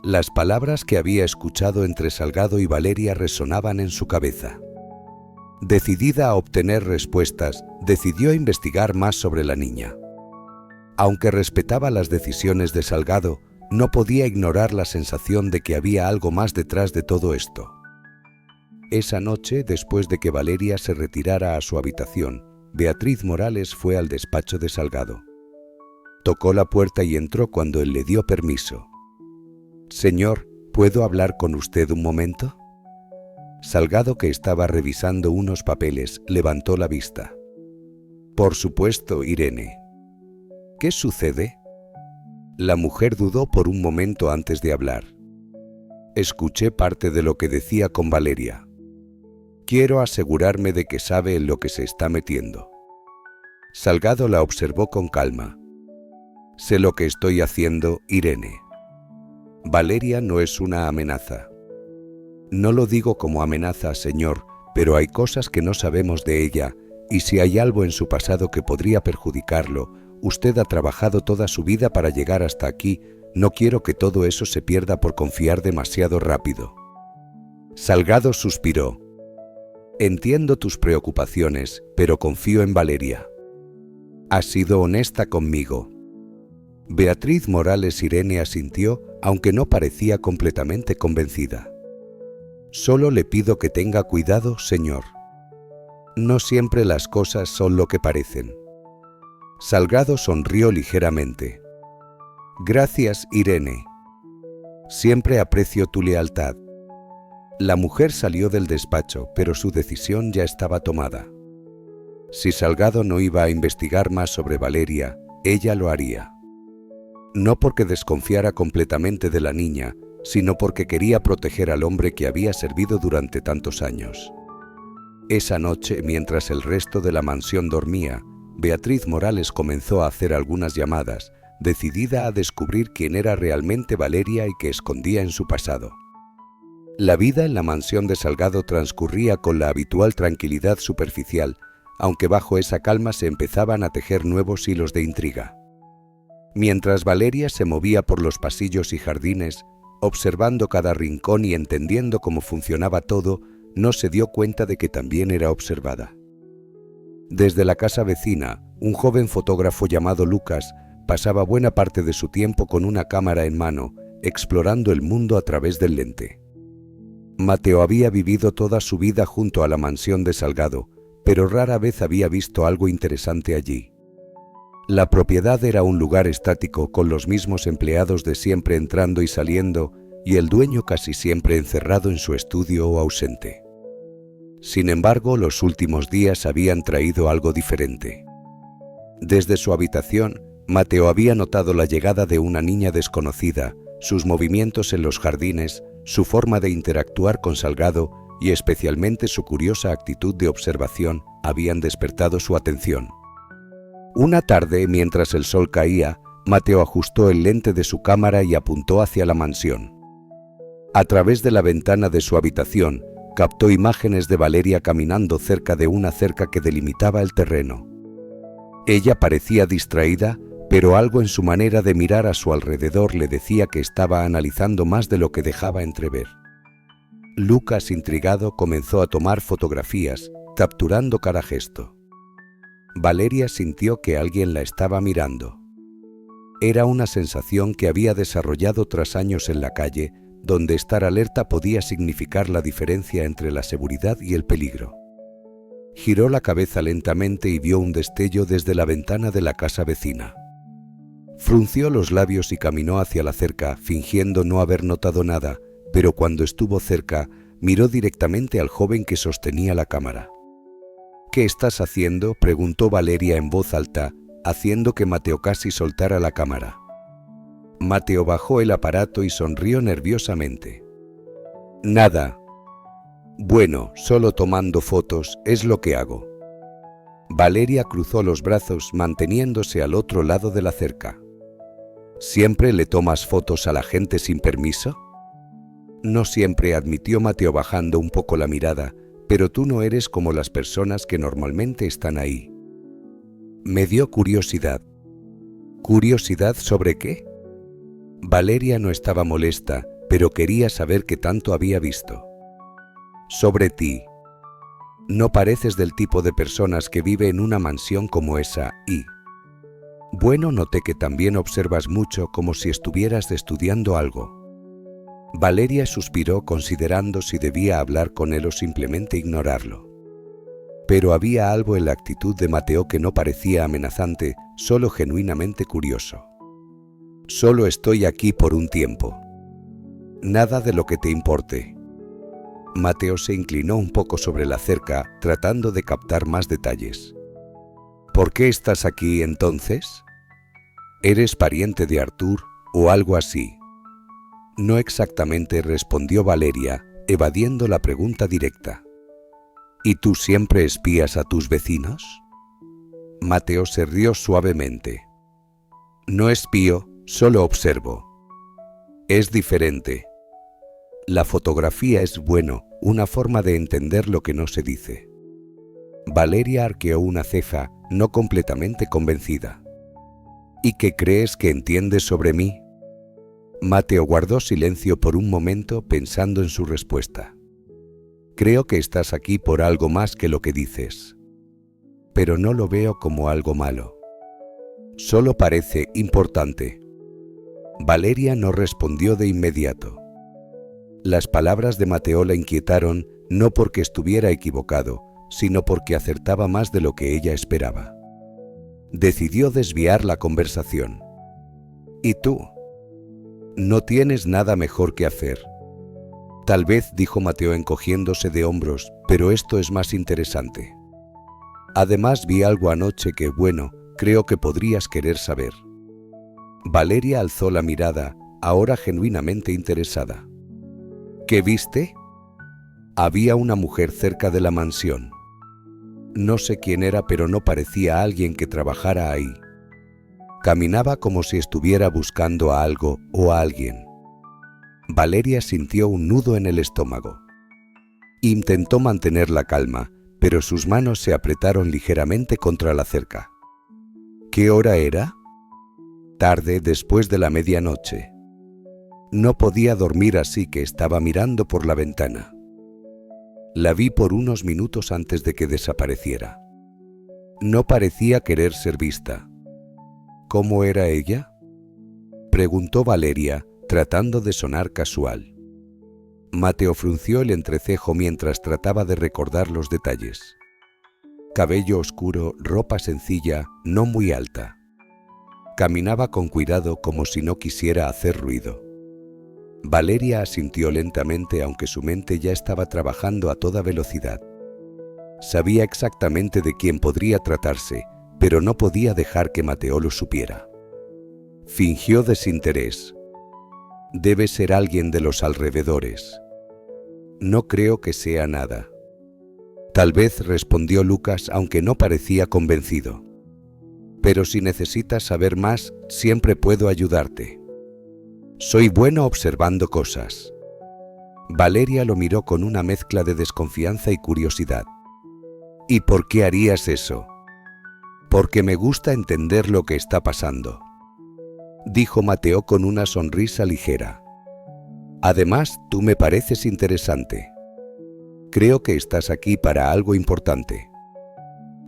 Las palabras que había escuchado entre Salgado y Valeria resonaban en su cabeza. Decidida a obtener respuestas, decidió investigar más sobre la niña. Aunque respetaba las decisiones de Salgado, no podía ignorar la sensación de que había algo más detrás de todo esto. Esa noche, después de que Valeria se retirara a su habitación, Beatriz Morales fue al despacho de Salgado. Tocó la puerta y entró cuando él le dio permiso. «Señor, ¿puedo hablar con usted un momento?» Salgado, que estaba revisando unos papeles, levantó la vista. «Por supuesto, Irene». «¿Qué sucede?» La mujer dudó por un momento antes de hablar. «Escuché parte de lo que decía con Valeria. Quiero asegurarme de que sabe en lo que se está metiendo». Salgado la observó con calma. «Sé lo que estoy haciendo, Irene. Valeria no es una amenaza». «No lo digo como amenaza, señor, pero hay cosas que no sabemos de ella, y si hay algo en su pasado que podría perjudicarlo, usted ha trabajado toda su vida para llegar hasta aquí, no quiero que todo eso se pierda por confiar demasiado rápido». Salgado suspiró. «Entiendo tus preocupaciones, pero confío en Valeria. Ha sido honesta conmigo». Beatriz Morales Irene asintió, aunque no parecía completamente convencida. «Solo le pido que tenga cuidado, señor. No siempre las cosas son lo que parecen». Salgado sonrió ligeramente. «Gracias, Irene. Siempre aprecio tu lealtad». La mujer salió del despacho, pero su decisión ya estaba tomada. Si Salgado no iba a investigar más sobre Valeria, ella lo haría. No porque desconfiara completamente de la niña, sino porque quería proteger al hombre que había servido durante tantos años. Esa noche, mientras el resto de la mansión dormía, Beatriz Morales comenzó a hacer algunas llamadas, decidida a descubrir quién era realmente Valeria y qué escondía en su pasado. La vida en la mansión de Salgado transcurría con la habitual tranquilidad superficial, aunque bajo esa calma se empezaban a tejer nuevos hilos de intriga. Mientras Valeria se movía por los pasillos y jardines, observando cada rincón y entendiendo cómo funcionaba todo, no se dio cuenta de que también era observada. Desde la casa vecina, un joven fotógrafo llamado Lucas pasaba buena parte de su tiempo con una cámara en mano, explorando el mundo a través del lente. Mateo había vivido toda su vida junto a la mansión de Salgado, pero rara vez había visto algo interesante allí. La propiedad era un lugar estático, con los mismos empleados de siempre entrando y saliendo, y el dueño casi siempre encerrado en su estudio o ausente. Sin embargo, los últimos días habían traído algo diferente. Desde su habitación, Mateo había notado la llegada de una niña desconocida, sus movimientos en los jardines, su forma de interactuar con Salgado y especialmente su curiosa actitud de observación habían despertado su atención. Una tarde, mientras el sol caía, Mateo ajustó el lente de su cámara y apuntó hacia la mansión. A través de la ventana de su habitación, captó imágenes de Valeria caminando cerca de una cerca que delimitaba el terreno. Ella parecía distraída, pero algo en su manera de mirar a su alrededor le decía que estaba analizando más de lo que dejaba entrever. Lucas, intrigado, comenzó a tomar fotografías, capturando cada gesto. Valeria sintió que alguien la estaba mirando. Era una sensación que había desarrollado tras años en la calle, donde estar alerta podía significar la diferencia entre la seguridad y el peligro. Giró la cabeza lentamente y vio un destello desde la ventana de la casa vecina. Frunció los labios y caminó hacia la cerca, fingiendo no haber notado nada, pero cuando estuvo cerca, miró directamente al joven que sostenía la cámara. «¿Qué estás haciendo?», preguntó Valeria en voz alta, haciendo que Mateo casi soltara la cámara. Mateo bajó el aparato y sonrió nerviosamente. «Nada. Bueno, solo tomando fotos, es lo que hago». Valeria cruzó los brazos, manteniéndose al otro lado de la cerca. «¿Siempre le tomas fotos a la gente sin permiso?». «No siempre», admitió Mateo bajando un poco la mirada, «pero tú no eres como las personas que normalmente están ahí». Me dio curiosidad. ¿Curiosidad sobre qué? Valeria no estaba molesta, pero quería saber qué tanto había visto. Sobre ti. No pareces del tipo de personas que vive en una mansión como esa y... Bueno, noté que también observas mucho como si estuvieras estudiando algo. Valeria suspiró considerando si debía hablar con él o simplemente ignorarlo. Pero había algo en la actitud de Mateo que no parecía amenazante, solo genuinamente curioso. Solo estoy aquí por un tiempo. Nada de lo que te importe. Mateo se inclinó un poco sobre la cerca, tratando de captar más detalles. ¿Por qué estás aquí entonces? ¿Eres pariente de Arthur o algo así? No exactamente, respondió Valeria, evadiendo la pregunta directa. ¿Y tú siempre espías a tus vecinos? Mateo se rió suavemente. No espío, solo observo. Es diferente. La fotografía es una forma de entender lo que no se dice. Valeria arqueó una ceja, no completamente convencida. ¿Y qué crees que entiendes sobre mí? Mateo guardó silencio por un momento pensando en su respuesta. Creo que estás aquí por algo más que lo que dices. Pero no lo veo como algo malo. Solo parece importante. Valeria no respondió de inmediato. Las palabras de Mateo la inquietaron no porque estuviera equivocado, sino porque acertaba más de lo que ella esperaba. Decidió desviar la conversación. ¿Y tú? No tienes nada mejor que hacer. Tal vez, dijo Mateo encogiéndose de hombros, pero esto es más interesante. Además vi algo anoche que, creo que podrías querer saber. Valeria alzó la mirada, ahora genuinamente interesada. ¿Qué viste? Había una mujer cerca de la mansión. No sé quién era, pero no parecía alguien que trabajara ahí. Caminaba como si estuviera buscando a algo o a alguien. Valeria sintió un nudo en el estómago. Intentó mantener la calma, pero sus manos se apretaron ligeramente contra la cerca. ¿Qué hora era? Tarde, después de la medianoche. No podía dormir, así que estaba mirando por la ventana. La vi por unos minutos antes de que desapareciera. No parecía querer ser vista. ¿Cómo era ella? Preguntó Valeria, tratando de sonar casual. Mateo frunció el entrecejo mientras trataba de recordar los detalles. Cabello oscuro, ropa sencilla, no muy alta. Caminaba con cuidado como si no quisiera hacer ruido. Valeria asintió lentamente, aunque su mente ya estaba trabajando a toda velocidad. Sabía exactamente de quién podría tratarse, pero no podía dejar que Mateo lo supiera. Fingió desinterés. Debe ser alguien de los alrededores. No creo que sea nada. Tal vez, respondió Lucas, aunque no parecía convencido. Pero si necesitas saber más, siempre puedo ayudarte. Soy bueno observando cosas. Valeria lo miró con una mezcla de desconfianza y curiosidad. ¿Y por qué harías eso? Porque me gusta entender lo que está pasando, dijo Mateo con una sonrisa ligera. Además, tú me pareces interesante. Creo que estás aquí para algo importante.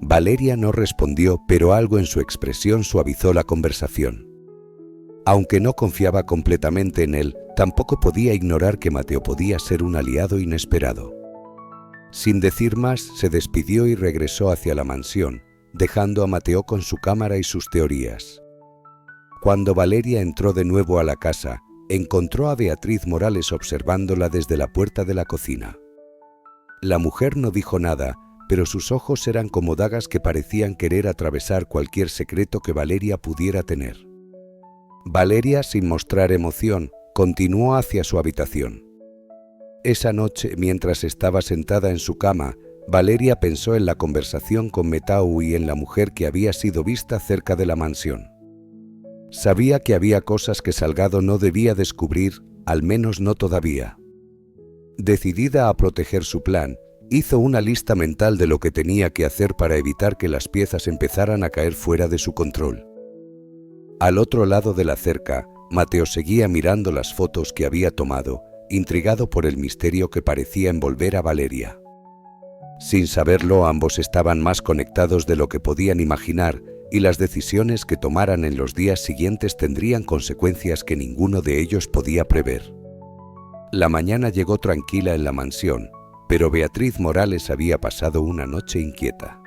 Valeria no respondió, pero algo en su expresión suavizó la conversación. Aunque no confiaba completamente en él, tampoco podía ignorar que Mateo podía ser un aliado inesperado. Sin decir más, se despidió y regresó hacia la mansión, dejando a Mateo con su cámara y sus teorías. Cuando Valeria entró de nuevo a la casa, encontró a Beatriz Morales observándola desde la puerta de la cocina. La mujer no dijo nada, pero sus ojos eran como dagas que parecían querer atravesar cualquier secreto que Valeria pudiera tener. Valeria, sin mostrar emoción, continuó hacia su habitación. Esa noche, mientras estaba sentada en su cama, Valeria pensó en la conversación con Mateo y en la mujer que había sido vista cerca de la mansión. Sabía que había cosas que Salgado no debía descubrir, al menos no todavía. Decidida a proteger su plan, hizo una lista mental de lo que tenía que hacer para evitar que las piezas empezaran a caer fuera de su control. Al otro lado de la cerca, Mateo seguía mirando las fotos que había tomado, intrigado por el misterio que parecía envolver a Valeria. Sin saberlo, ambos estaban más conectados de lo que podían imaginar, y las decisiones que tomaran en los días siguientes tendrían consecuencias que ninguno de ellos podía prever. La mañana llegó tranquila en la mansión, pero Beatriz Morales había pasado una noche inquieta.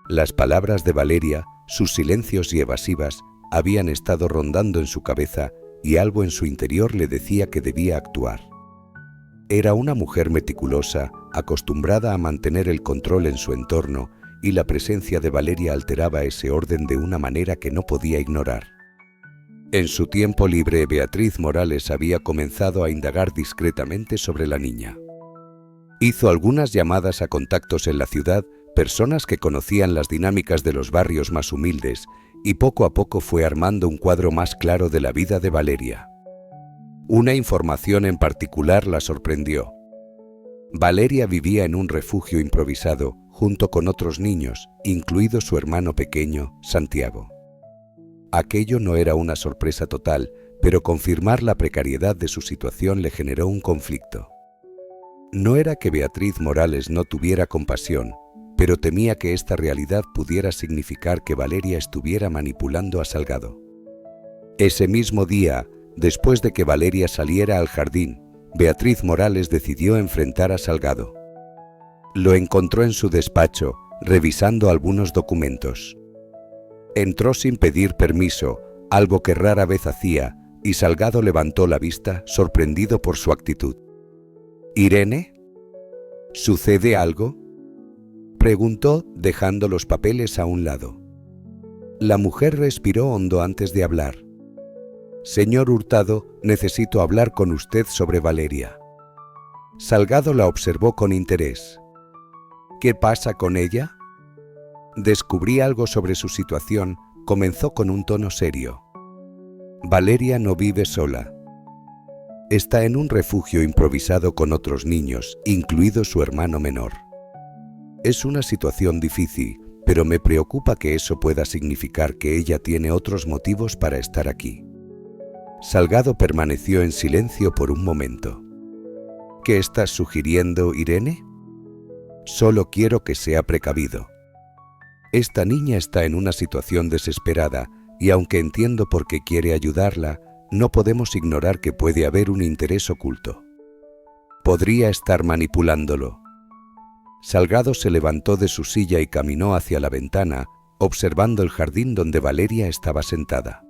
Las palabras de Valeria, sus silencios y evasivas, habían estado rondando en su cabeza y algo en su interior le decía que debía actuar. Era una mujer meticulosa, acostumbrada a mantener el control en su entorno, y la presencia de Valeria alteraba ese orden de una manera que no podía ignorar. En su tiempo libre, Beatriz Morales había comenzado a indagar discretamente sobre la niña. Hizo algunas llamadas a contactos en la ciudad, personas que conocían las dinámicas de los barrios más humildes, y poco a poco fue armando un cuadro más claro de la vida de Valeria. Una información en particular la sorprendió. Valeria vivía en un refugio improvisado, junto con otros niños, incluido su hermano pequeño, Santiago. Aquello no era una sorpresa total, pero confirmar la precariedad de su situación le generó un conflicto. No era que Beatriz Morales no tuviera compasión, pero temía que esta realidad pudiera significar que Valeria estuviera manipulando a Salgado. Ese mismo día, después de que Valeria saliera al jardín, Beatriz Morales decidió enfrentar a Salgado. Lo encontró en su despacho, revisando algunos documentos. Entró sin pedir permiso, algo que rara vez hacía, y Salgado levantó la vista, sorprendido por su actitud. «¿Irene? ¿Sucede algo?», preguntó, dejando los papeles a un lado. La mujer respiró hondo antes de hablar. «Señor Hurtado, necesito hablar con usted sobre Valeria». Salgado la observó con interés. «¿Qué pasa con ella?». Descubrí algo sobre su situación, comenzó con un tono serio. «Valeria no vive sola. Está en un refugio improvisado con otros niños, incluido su hermano menor. Es una situación difícil, pero me preocupa que eso pueda significar que ella tiene otros motivos para estar aquí». Salgado permaneció en silencio por un momento. «¿Qué estás sugiriendo, Irene?». «Solo quiero que sea precavido. Esta niña está en una situación desesperada y aunque entiendo por qué quiere ayudarla, no podemos ignorar que puede haber un interés oculto. Podría estar manipulándolo». Salgado se levantó de su silla y caminó hacia la ventana, observando el jardín donde Valeria estaba sentada.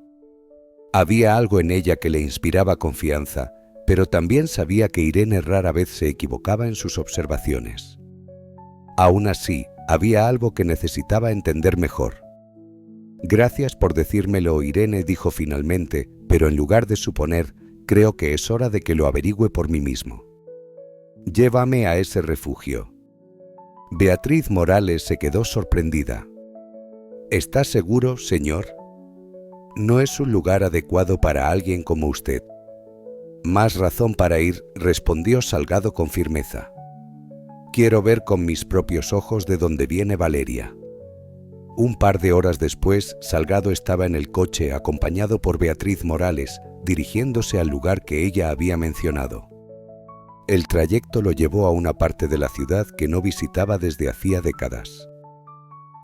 Había algo en ella que le inspiraba confianza, pero también sabía que Irene rara vez se equivocaba en sus observaciones. Aún así, había algo que necesitaba entender mejor. «Gracias por decírmelo, Irene», dijo finalmente, pero en lugar de suponer, creo que es hora de que lo averigüe por mí mismo. «Llévame a ese refugio». Beatriz Morales se quedó sorprendida. «¿Está seguro, señor? No es un lugar adecuado para alguien como usted». «Más razón para ir», respondió Salgado con firmeza. «Quiero ver con mis propios ojos de dónde viene Valeria». Un par de horas después, Salgado estaba en el coche acompañado por Beatriz Morales, dirigiéndose al lugar que ella había mencionado. El trayecto lo llevó a una parte de la ciudad que no visitaba desde hacía décadas.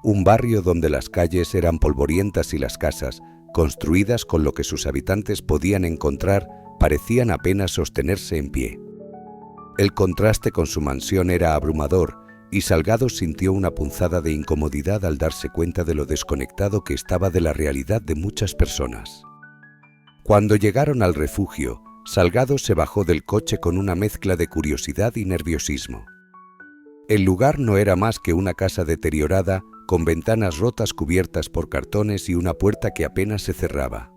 Un barrio donde las calles eran polvorientas y las casas, construidas con lo que sus habitantes podían encontrar, parecían apenas sostenerse en pie. El contraste con su mansión era abrumador, y Salgado sintió una punzada de incomodidad al darse cuenta de lo desconectado que estaba de la realidad de muchas personas. Cuando llegaron al refugio, Salgado se bajó del coche con una mezcla de curiosidad y nerviosismo. El lugar no era más que una casa deteriorada, con ventanas rotas cubiertas por cartones y una puerta que apenas se cerraba.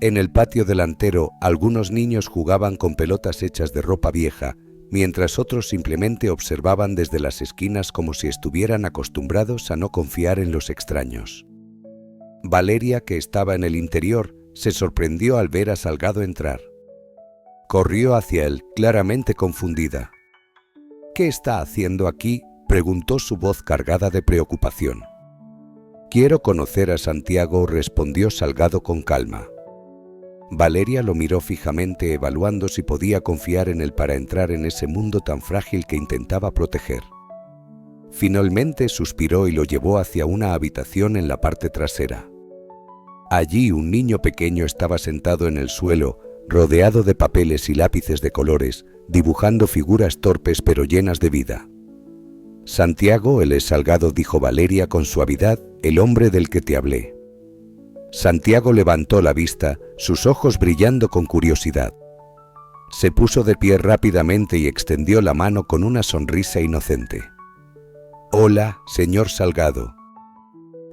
En el patio delantero, algunos niños jugaban con pelotas hechas de ropa vieja, mientras otros simplemente observaban desde las esquinas como si estuvieran acostumbrados a no confiar en los extraños. Valeria, que estaba en el interior, se sorprendió al ver a Salgado entrar. Corrió hacia él, claramente confundida. «¿Qué está haciendo aquí?», preguntó su voz cargada de preocupación. «Quiero conocer a Santiago», respondió Salgado con calma. Valeria lo miró fijamente, evaluando si podía confiar en él para entrar en ese mundo tan frágil que intentaba proteger. Finalmente suspiró y lo llevó hacia una habitación en la parte trasera. Allí un niño pequeño estaba sentado en el suelo, rodeado de papeles y lápices de colores, dibujando figuras torpes pero llenas de vida. «Santiago, él es Salgado», dijo Valeria con suavidad, «el hombre del que te hablé». Santiago levantó la vista, sus ojos brillando con curiosidad. Se puso de pie rápidamente y extendió la mano con una sonrisa inocente. «Hola, señor Salgado».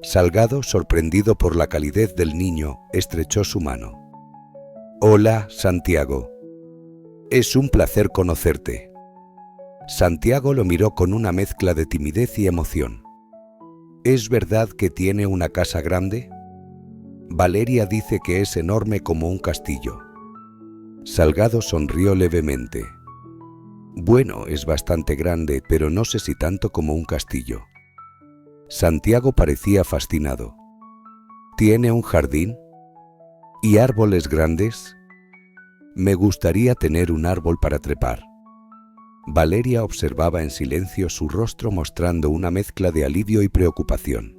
Salgado, sorprendido por la calidez del niño, estrechó su mano. «Hola, Santiago. Es un placer conocerte». Santiago lo miró con una mezcla de timidez y emoción. «¿Es verdad que tiene una casa grande?» «Valeria dice que es enorme como un castillo». Salgado sonrió levemente. «Bueno, es bastante grande, pero no sé si tanto como un castillo». Santiago parecía fascinado. «¿Tiene un jardín? ¿Y árboles grandes?» «Me gustaría tener un árbol para trepar». Valeria observaba en silencio su rostro, mostrando una mezcla de alivio y preocupación.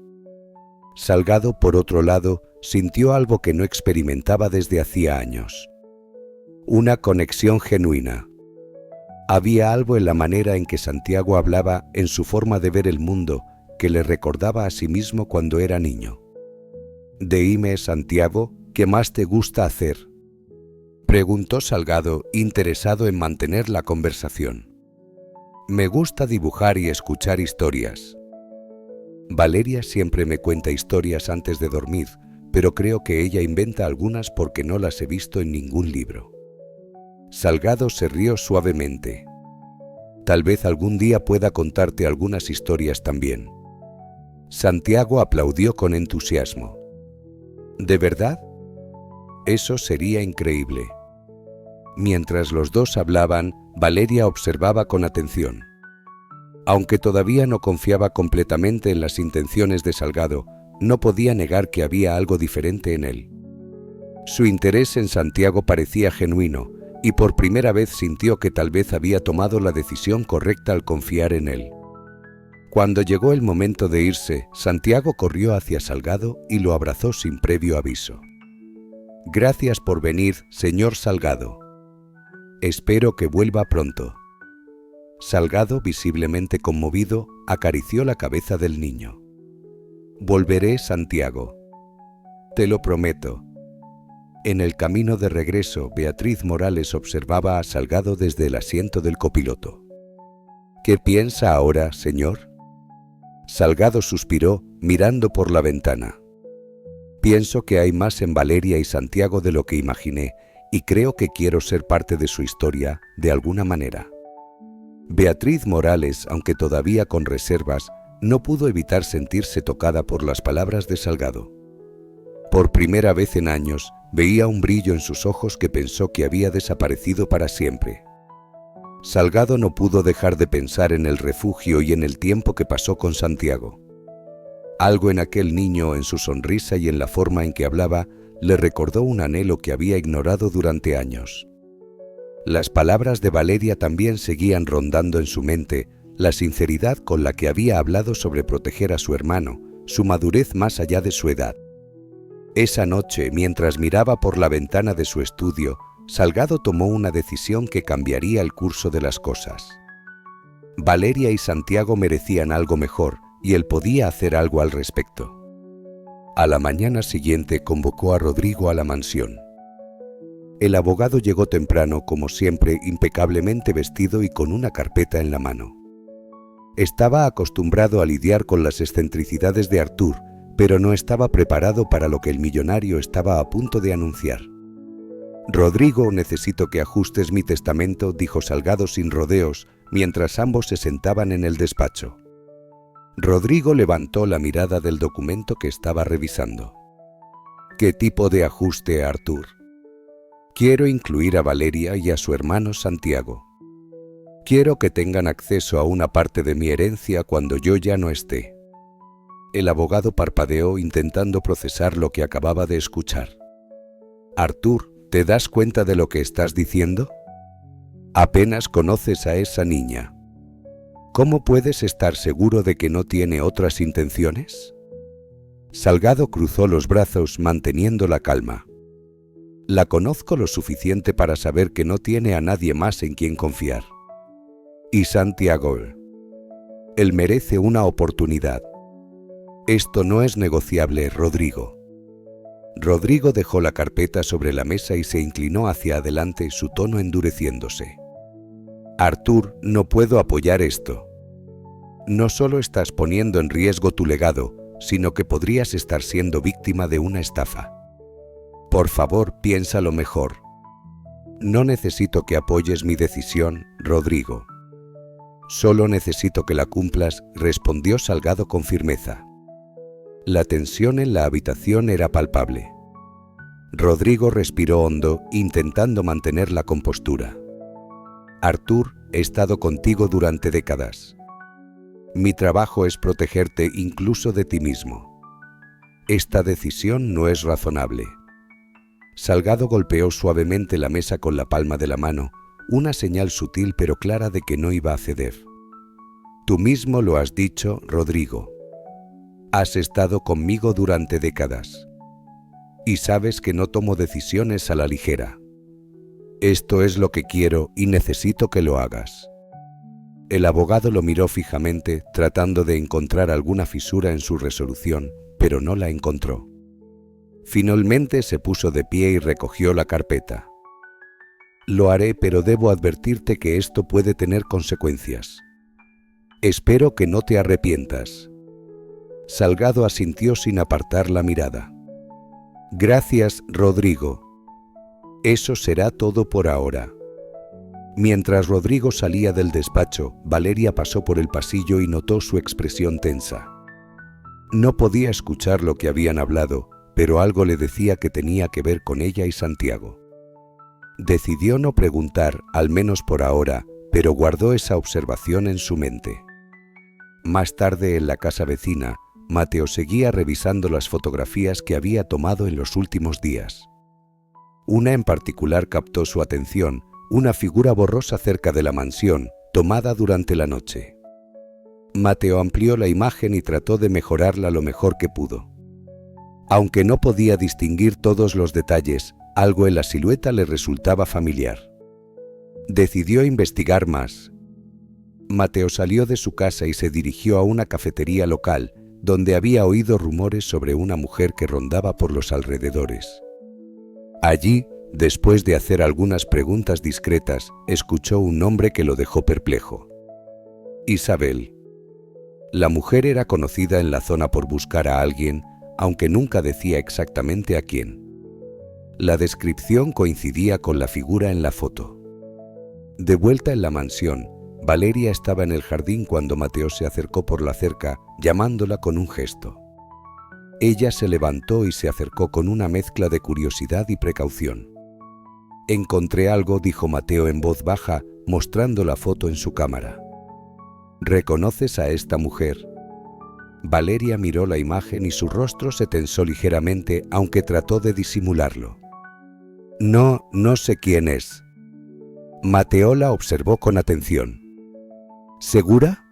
Salgado, por otro lado, sintió algo que no experimentaba desde hacía años. Una conexión genuina. Había algo en la manera en que Santiago hablaba, en su forma de ver el mundo, que le recordaba a sí mismo cuando era niño. «Dime, Santiago, ¿qué más te gusta hacer?», preguntó Salgado, interesado en mantener la conversación. «Me gusta dibujar y escuchar historias». Valeria siempre me cuenta historias antes de dormir, pero creo que ella inventa algunas porque no las he visto en ningún libro. Salgado se rió suavemente. «Tal vez algún día pueda contarte algunas historias también». Santiago aplaudió con entusiasmo. «¿De verdad? Eso sería increíble». Mientras los dos hablaban, Valeria observaba con atención. Aunque todavía no confiaba completamente en las intenciones de Salgado, no podía negar que había algo diferente en él. Su interés en Santiago parecía genuino, y por primera vez sintió que tal vez había tomado la decisión correcta al confiar en él. Cuando llegó el momento de irse, Santiago corrió hacia Salgado y lo abrazó sin previo aviso. «Gracias por venir, señor Salgado. Espero que vuelva pronto». Salgado, visiblemente conmovido, acarició la cabeza del niño. «Volveré, Santiago. Te lo prometo». En el camino de regreso, Beatriz Morales observaba a Salgado desde el asiento del copiloto. «¿Qué piensa ahora, señor?». Salgado suspiró, mirando por la ventana. «Pienso que hay más en Valeria y Santiago de lo que imaginé, y creo que quiero ser parte de su historia, de alguna manera». Beatriz Morales, aunque todavía con reservas, no pudo evitar sentirse tocada por las palabras de Salgado. Por primera vez en años, veía un brillo en sus ojos que pensó que había desaparecido para siempre. Salgado no pudo dejar de pensar en el refugio y en el tiempo que pasó con Santiago. Algo en aquel niño, en su sonrisa y en la forma en que hablaba, le recordó un anhelo que había ignorado durante años. Las palabras de Valeria también seguían rondando en su mente, la sinceridad con la que había hablado sobre proteger a su hermano, su madurez más allá de su edad. Esa noche, mientras miraba por la ventana de su estudio, Salgado tomó una decisión que cambiaría el curso de las cosas. Valeria y Santiago merecían algo mejor, y él podía hacer algo al respecto. A la mañana siguiente convocó a Rodrigo a la mansión. El abogado llegó temprano, como siempre, impecablemente vestido y con una carpeta en la mano. Estaba acostumbrado a lidiar con las excentricidades de Artur, pero no estaba preparado para lo que el millonario estaba a punto de anunciar. «Rodrigo, necesito que ajustes mi testamento», dijo Salgado sin rodeos, mientras ambos se sentaban en el despacho. Rodrigo levantó la mirada del documento que estaba revisando. «¿Qué tipo de ajuste, Artur?» «Quiero incluir a Valeria y a su hermano Santiago. Quiero que tengan acceso a una parte de mi herencia cuando yo ya no esté». El abogado parpadeó intentando procesar lo que acababa de escuchar. «Artur, ¿Te das cuenta de lo que estás diciendo? Apenas conoces a esa niña. ¿Cómo puedes estar seguro de que no tiene otras intenciones? Salgado cruzó los brazos manteniendo la calma. La conozco lo suficiente para saber que no tiene a nadie más en quien confiar. Y Santiago, él merece una oportunidad. Esto no es negociable, Rodrigo. Rodrigo dejó la carpeta sobre la mesa y se inclinó hacia adelante, su tono endureciéndose. Artur, no puedo apoyar esto. No solo estás poniendo en riesgo tu legado, sino que podrías estar siendo víctima de una estafa. Por favor, piénsalo mejor. No necesito que apoyes mi decisión, Rodrigo. Solo necesito que la cumplas, respondió Salgado con firmeza. La tensión en la habitación era palpable. Rodrigo respiró hondo, intentando mantener la compostura. Artur, he estado contigo durante décadas. Mi trabajo es protegerte incluso de ti mismo. Esta decisión no es razonable. Salgado golpeó suavemente la mesa con la palma de la mano, una señal sutil pero clara de que no iba a ceder. Tú mismo lo has dicho, Rodrigo. Has estado conmigo durante décadas. Y sabes que no tomo decisiones a la ligera. Esto es lo que quiero y necesito que lo hagas. El abogado lo miró fijamente, tratando de encontrar alguna fisura en su resolución, pero no la encontró. Finalmente se puso de pie y recogió la carpeta. Lo haré, pero debo advertirte que esto puede tener consecuencias. Espero que no te arrepientas. Salgado asintió sin apartar la mirada. Gracias, Rodrigo. Eso será todo por ahora. Mientras Rodrigo salía del despacho, Valeria pasó por el pasillo y notó su expresión tensa. No podía escuchar lo que habían hablado, pero algo le decía que tenía que ver con ella y Santiago. Decidió no preguntar, al menos por ahora, pero guardó esa observación en su mente. Más tarde, en la casa vecina, Mateo seguía revisando las fotografías que había tomado en los últimos días. Una en particular captó su atención, una figura borrosa cerca de la mansión, tomada durante la noche. Mateo amplió la imagen y trató de mejorarla lo mejor que pudo. Aunque no podía distinguir todos los detalles, algo en la silueta le resultaba familiar. Decidió investigar más. Mateo salió de su casa y se dirigió a una cafetería local, donde había oído rumores sobre una mujer que rondaba por los alrededores. Allí, después de hacer algunas preguntas discretas, escuchó un nombre que lo dejó perplejo. Isabel. La mujer era conocida en la zona por buscar a alguien, aunque nunca decía exactamente a quién. La descripción coincidía con la figura en la foto. De vuelta en la mansión, Valeria estaba en el jardín cuando Mateo se acercó por la cerca, llamándola con un gesto. Ella se levantó y se acercó con una mezcla de curiosidad y precaución. «Encontré algo», dijo Mateo en voz baja, mostrando la foto en su cámara. «¿Reconoces a esta mujer?» Valeria miró la imagen y su rostro se tensó ligeramente, aunque trató de disimularlo. «No sé quién es». Mateo la observó con atención. «¿Segura?»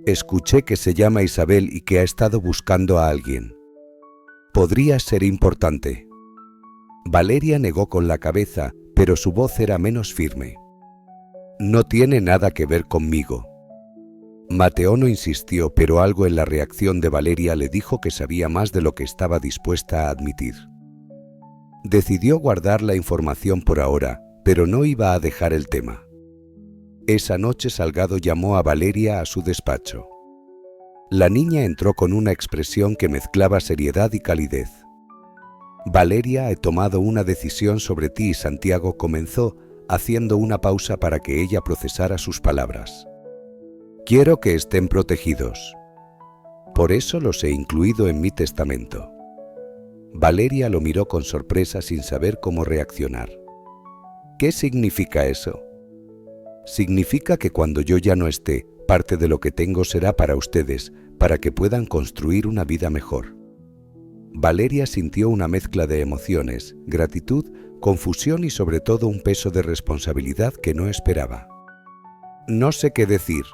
«Escuché que se llama Isabel y que ha estado buscando a alguien. Podría ser importante». Valeria negó con la cabeza, pero su voz era menos firme. «No tiene nada que ver conmigo». Mateo no insistió, pero algo en la reacción de Valeria le dijo que sabía más de lo que estaba dispuesta a admitir. Decidió guardar la información por ahora, pero no iba a dejar el tema. Esa noche Salgado llamó a Valeria a su despacho. La niña entró con una expresión que mezclaba seriedad y calidez. «Valeria, he tomado una decisión sobre ti y Santiago», comenzó, haciendo una pausa para que ella procesara sus palabras. «Quiero que estén protegidos. Por eso los he incluido en mi testamento». Valeria lo miró con sorpresa sin saber cómo reaccionar. «¿Qué significa eso?» «Significa que cuando yo ya no esté, parte de lo que tengo será para ustedes, para que puedan construir una vida mejor». Valeria sintió una mezcla de emociones, gratitud, confusión y sobre todo un peso de responsabilidad que no esperaba. «No sé qué decir».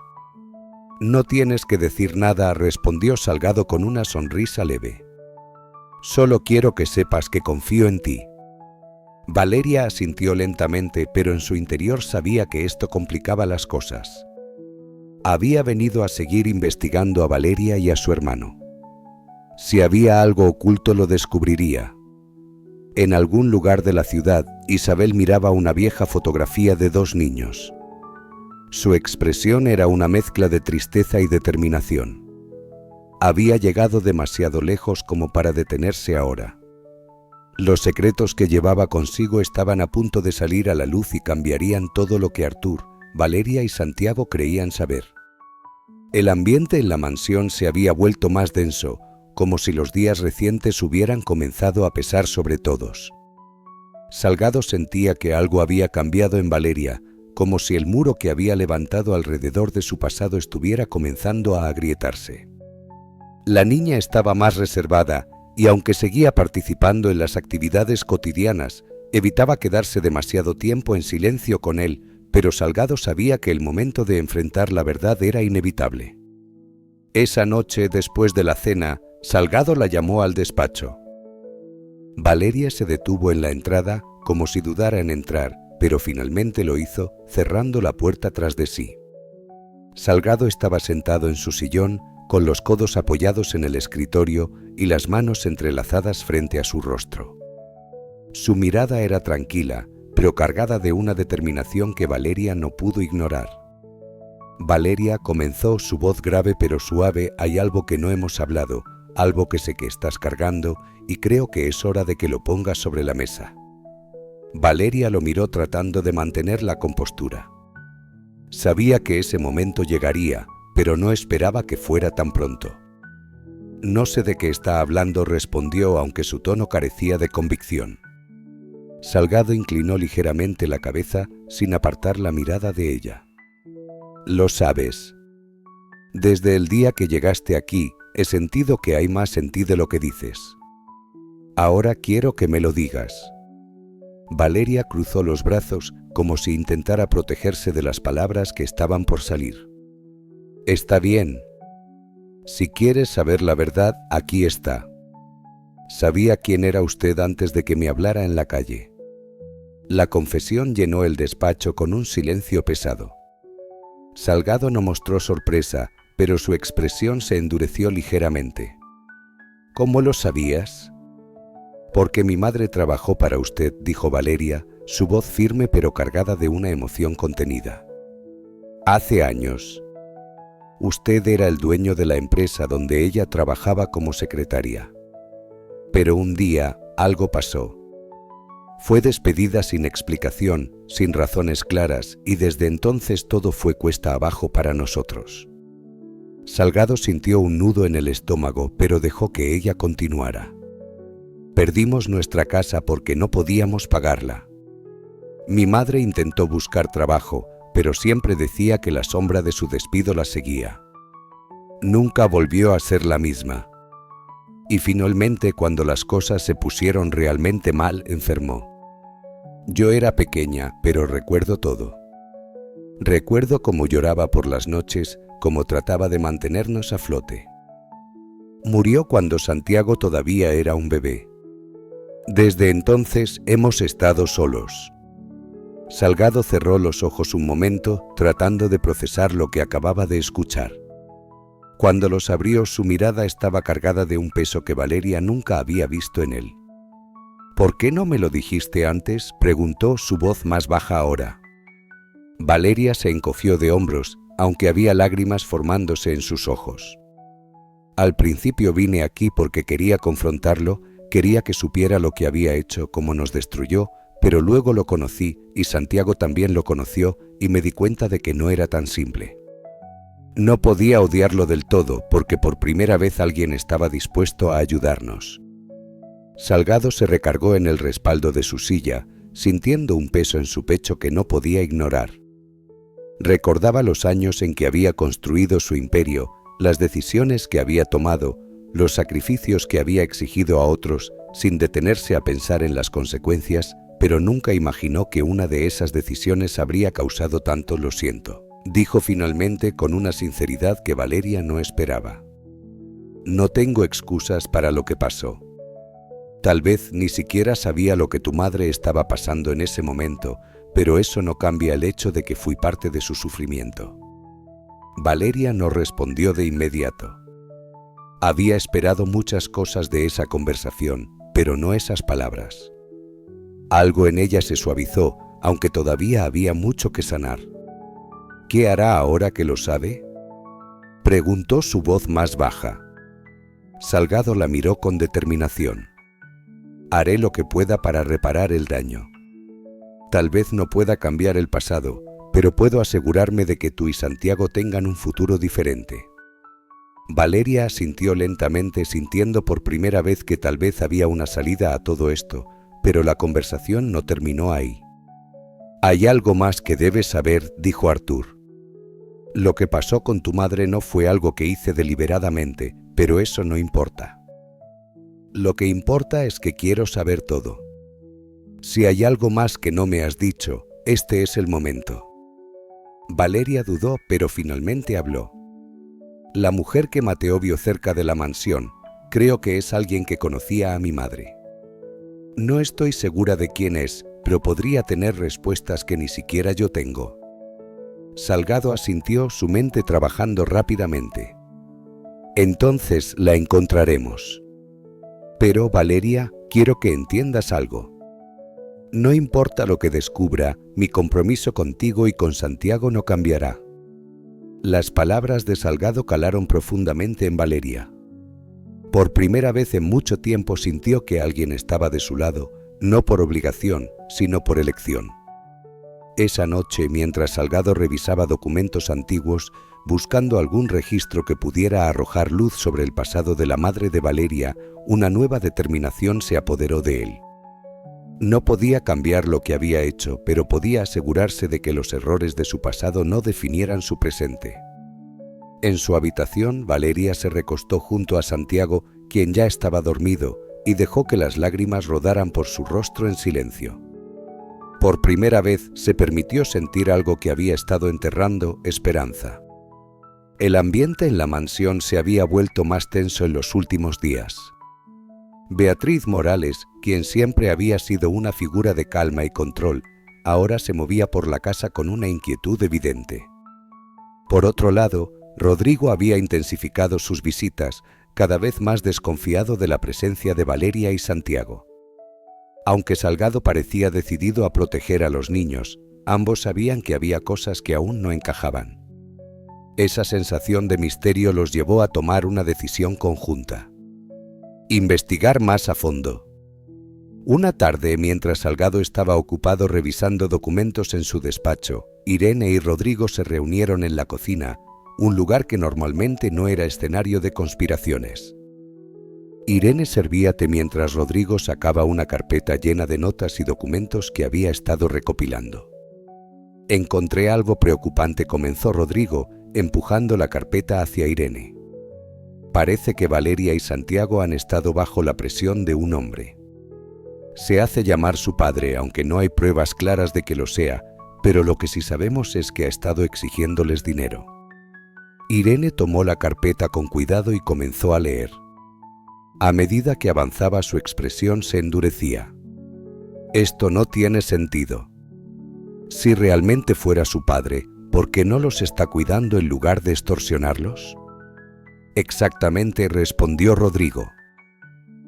«No tienes que decir nada», respondió Salgado con una sonrisa leve. «Solo quiero que sepas que confío en ti». Valeria asintió lentamente, pero en su interior sabía que esto complicaba las cosas. Había venido a seguir investigando a Valeria y a su hermano. Si había algo oculto lo descubriría. En algún lugar de la ciudad, Isabel miraba una vieja fotografía de 2 niños. Su expresión era una mezcla de tristeza y determinación. Había llegado demasiado lejos como para detenerse ahora. Los secretos que llevaba consigo estaban a punto de salir a la luz y cambiarían todo lo que Artur, Valeria y Santiago creían saber. El ambiente en la mansión se había vuelto más denso, como si los días recientes hubieran comenzado a pesar sobre todos. Salgado sentía que algo había cambiado en Valeria, como si el muro que había levantado alrededor de su pasado estuviera comenzando a agrietarse. La niña estaba más reservada y, aunque seguía participando en las actividades cotidianas, evitaba quedarse demasiado tiempo en silencio con él, pero Salgado sabía que el momento de enfrentar la verdad era inevitable. Esa noche, después de la cena, Salgado la llamó al despacho. Valeria se detuvo en la entrada, como si dudara en entrar, pero finalmente lo hizo, cerrando la puerta tras de sí. Salgado estaba sentado en su sillón, con los codos apoyados en el escritorio y las manos entrelazadas frente a su rostro. Su mirada era tranquila, pero cargada de una determinación que Valeria no pudo ignorar. «Valeria», comenzó, su voz grave pero suave, «hay algo que no hemos hablado, algo que sé que estás cargando y creo que es hora de que lo pongas sobre la mesa». Valeria lo miró tratando de mantener la compostura. Sabía que ese momento llegaría, pero no esperaba que fuera tan pronto. «No sé de qué está hablando», respondió, aunque su tono carecía de convicción. Salgado inclinó ligeramente la cabeza sin apartar la mirada de ella. «Lo sabes. Desde el día que llegaste aquí, he sentido que hay más en ti de lo que dices. Ahora quiero que me lo digas». Valeria cruzó los brazos como si intentara protegerse de las palabras que estaban por salir. «Está bien. Si quieres saber la verdad, aquí está. Sabía quién era usted antes de que me hablara en la calle». La confesión llenó el despacho con un silencio pesado. Salgado no mostró sorpresa, pero su expresión se endureció ligeramente. «¿Cómo lo sabías?» «Porque mi madre trabajó para usted», dijo Valeria, su voz firme pero cargada de una emoción contenida. «Hace años. Usted era el dueño de la empresa donde ella trabajaba como secretaria. Pero un día algo pasó. Fue despedida sin explicación, sin razones claras, y desde entonces todo fue cuesta abajo para nosotros». Salgado sintió un nudo en el estómago, pero dejó que ella continuara. «Perdimos nuestra casa porque no podíamos pagarla. Mi madre intentó buscar trabajo, pero siempre decía que la sombra de su despido la seguía. Nunca volvió a ser la misma. Y finalmente, cuando las cosas se pusieron realmente mal, enfermó. Yo era pequeña, pero recuerdo todo. Recuerdo cómo lloraba por las noches, cómo trataba de mantenernos a flote. Murió cuando Santiago todavía era un bebé. Desde entonces hemos estado solos». Salgado cerró los ojos un momento, tratando de procesar lo que acababa de escuchar. Cuando los abrió, su mirada estaba cargada de un peso que Valeria nunca había visto en él. «¿Por qué no me lo dijiste antes?», preguntó, su voz más baja ahora. Valeria se encogió de hombros, aunque había lágrimas formándose en sus ojos. «Al principio vine aquí porque quería confrontarlo, quería que supiera lo que había hecho, cómo nos destruyó, pero luego lo conocí y Santiago también lo conoció y me di cuenta de que no era tan simple. No podía odiarlo del todo porque por primera vez alguien estaba dispuesto a ayudarnos». Salgado se recargó en el respaldo de su silla, sintiendo un peso en su pecho que no podía ignorar. Recordaba los años en que había construido su imperio, las decisiones que había tomado, los sacrificios que había exigido a otros, sin detenerse a pensar en las consecuencias, pero nunca imaginó que una de esas decisiones habría causado tanto "lo siento", dijo finalmente con una sinceridad que Valeria no esperaba. No tengo excusas para lo que pasó. Tal vez ni siquiera sabía lo que tu madre estaba pasando en ese momento, pero eso no cambia el hecho de que fui parte de su sufrimiento. Valeria no respondió de inmediato. Había esperado muchas cosas de esa conversación, pero no esas palabras. Algo en ella se suavizó, aunque todavía había mucho que sanar. ¿Qué hará ahora que lo sabe?, preguntó su voz más baja. Salgado la miró con determinación. Haré lo que pueda para reparar el daño. Tal vez no pueda cambiar el pasado, pero puedo asegurarme de que tú y Santiago tengan un futuro diferente. Valeria asintió lentamente, sintiendo por primera vez que tal vez había una salida a todo esto, pero la conversación no terminó ahí. Hay algo más que debes saber, dijo Arthur. Lo que pasó con tu madre no fue algo que hice deliberadamente, pero eso no importa. Lo que importa es que quiero saber todo. Si hay algo más que no me has dicho, este es el momento. Valeria dudó, pero finalmente habló. La mujer que Mateo vio cerca de la mansión, creo que es alguien que conocía a mi madre. No estoy segura de quién es, pero podría tener respuestas que ni siquiera yo tengo. Salgado asintió, su mente trabajando rápidamente. Entonces la encontraremos. Pero, Valeria, quiero que entiendas algo. No importa lo que descubra, mi compromiso contigo y con Santiago no cambiará. Las palabras de Salgado calaron profundamente en Valeria. Por primera vez en mucho tiempo sintió que alguien estaba de su lado, no por obligación, sino por elección. Esa noche, mientras Salgado revisaba documentos antiguos, buscando algún registro que pudiera arrojar luz sobre el pasado de la madre de Valeria, una nueva determinación se apoderó de él. No podía cambiar lo que había hecho, pero podía asegurarse de que los errores de su pasado no definieran su presente. En su habitación, Valeria se recostó junto a Santiago, quien ya estaba dormido, y dejó que las lágrimas rodaran por su rostro en silencio. Por primera vez se permitió sentir algo que había estado enterrando: esperanza. El ambiente en la mansión se había vuelto más tenso en los últimos días. Beatriz Morales, quien siempre había sido una figura de calma y control, ahora se movía por la casa con una inquietud evidente. Por otro lado, Rodrigo había intensificado sus visitas, cada vez más desconfiado de la presencia de Valeria y Santiago. Aunque Salgado parecía decidido a proteger a los niños, ambos sabían que había cosas que aún no encajaban. Esa sensación de misterio los llevó a tomar una decisión conjunta: investigar más a fondo. Una tarde, mientras Salgado estaba ocupado revisando documentos en su despacho, Irene y Rodrigo se reunieron en la cocina, un lugar que normalmente no era escenario de conspiraciones. Irene servía té mientras Rodrigo sacaba una carpeta llena de notas y documentos que había estado recopilando. Encontré algo preocupante, comenzó Rodrigo, empujando la carpeta hacia Irene. Parece que Valeria y Santiago han estado bajo la presión de un hombre. Se hace llamar su padre, aunque no hay pruebas claras de que lo sea, pero lo que sí sabemos es que ha estado exigiéndoles dinero. Irene tomó la carpeta con cuidado y comenzó a leer. A medida que avanzaba, su expresión se endurecía. Esto no tiene sentido. Si realmente fuera su padre, ¿por qué no los está cuidando en lugar de extorsionarlos? Exactamente, respondió Rodrigo.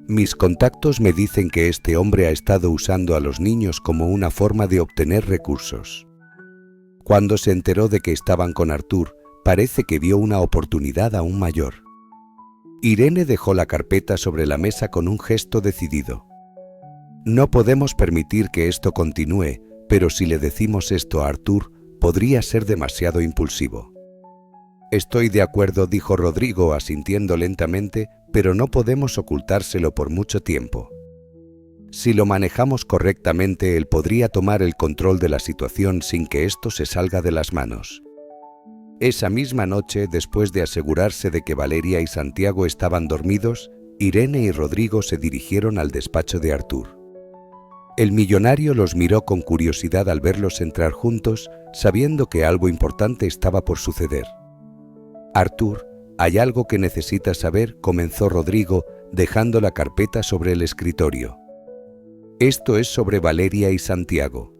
Mis contactos me dicen que este hombre ha estado usando a los niños como una forma de obtener recursos. Cuando se enteró de que estaban con Arthur, parece que vio una oportunidad aún mayor. Irene dejó la carpeta sobre la mesa con un gesto decidido. No podemos permitir que esto continúe, pero si le decimos esto a Arthur, podría ser demasiado impulsivo. Estoy de acuerdo, dijo Rodrigo, asintiendo lentamente, pero no podemos ocultárselo por mucho tiempo. Si lo manejamos correctamente, él podría tomar el control de la situación sin que esto se salga de las manos. Esa misma noche, después de asegurarse de que Valeria y Santiago estaban dormidos, Irene y Rodrigo se dirigieron al despacho de Artur. El millonario los miró con curiosidad al verlos entrar juntos, sabiendo que algo importante estaba por suceder. «Artur, hay algo que necesitas saber», comenzó Rodrigo, dejando la carpeta sobre el escritorio. «Esto es sobre Valeria y Santiago».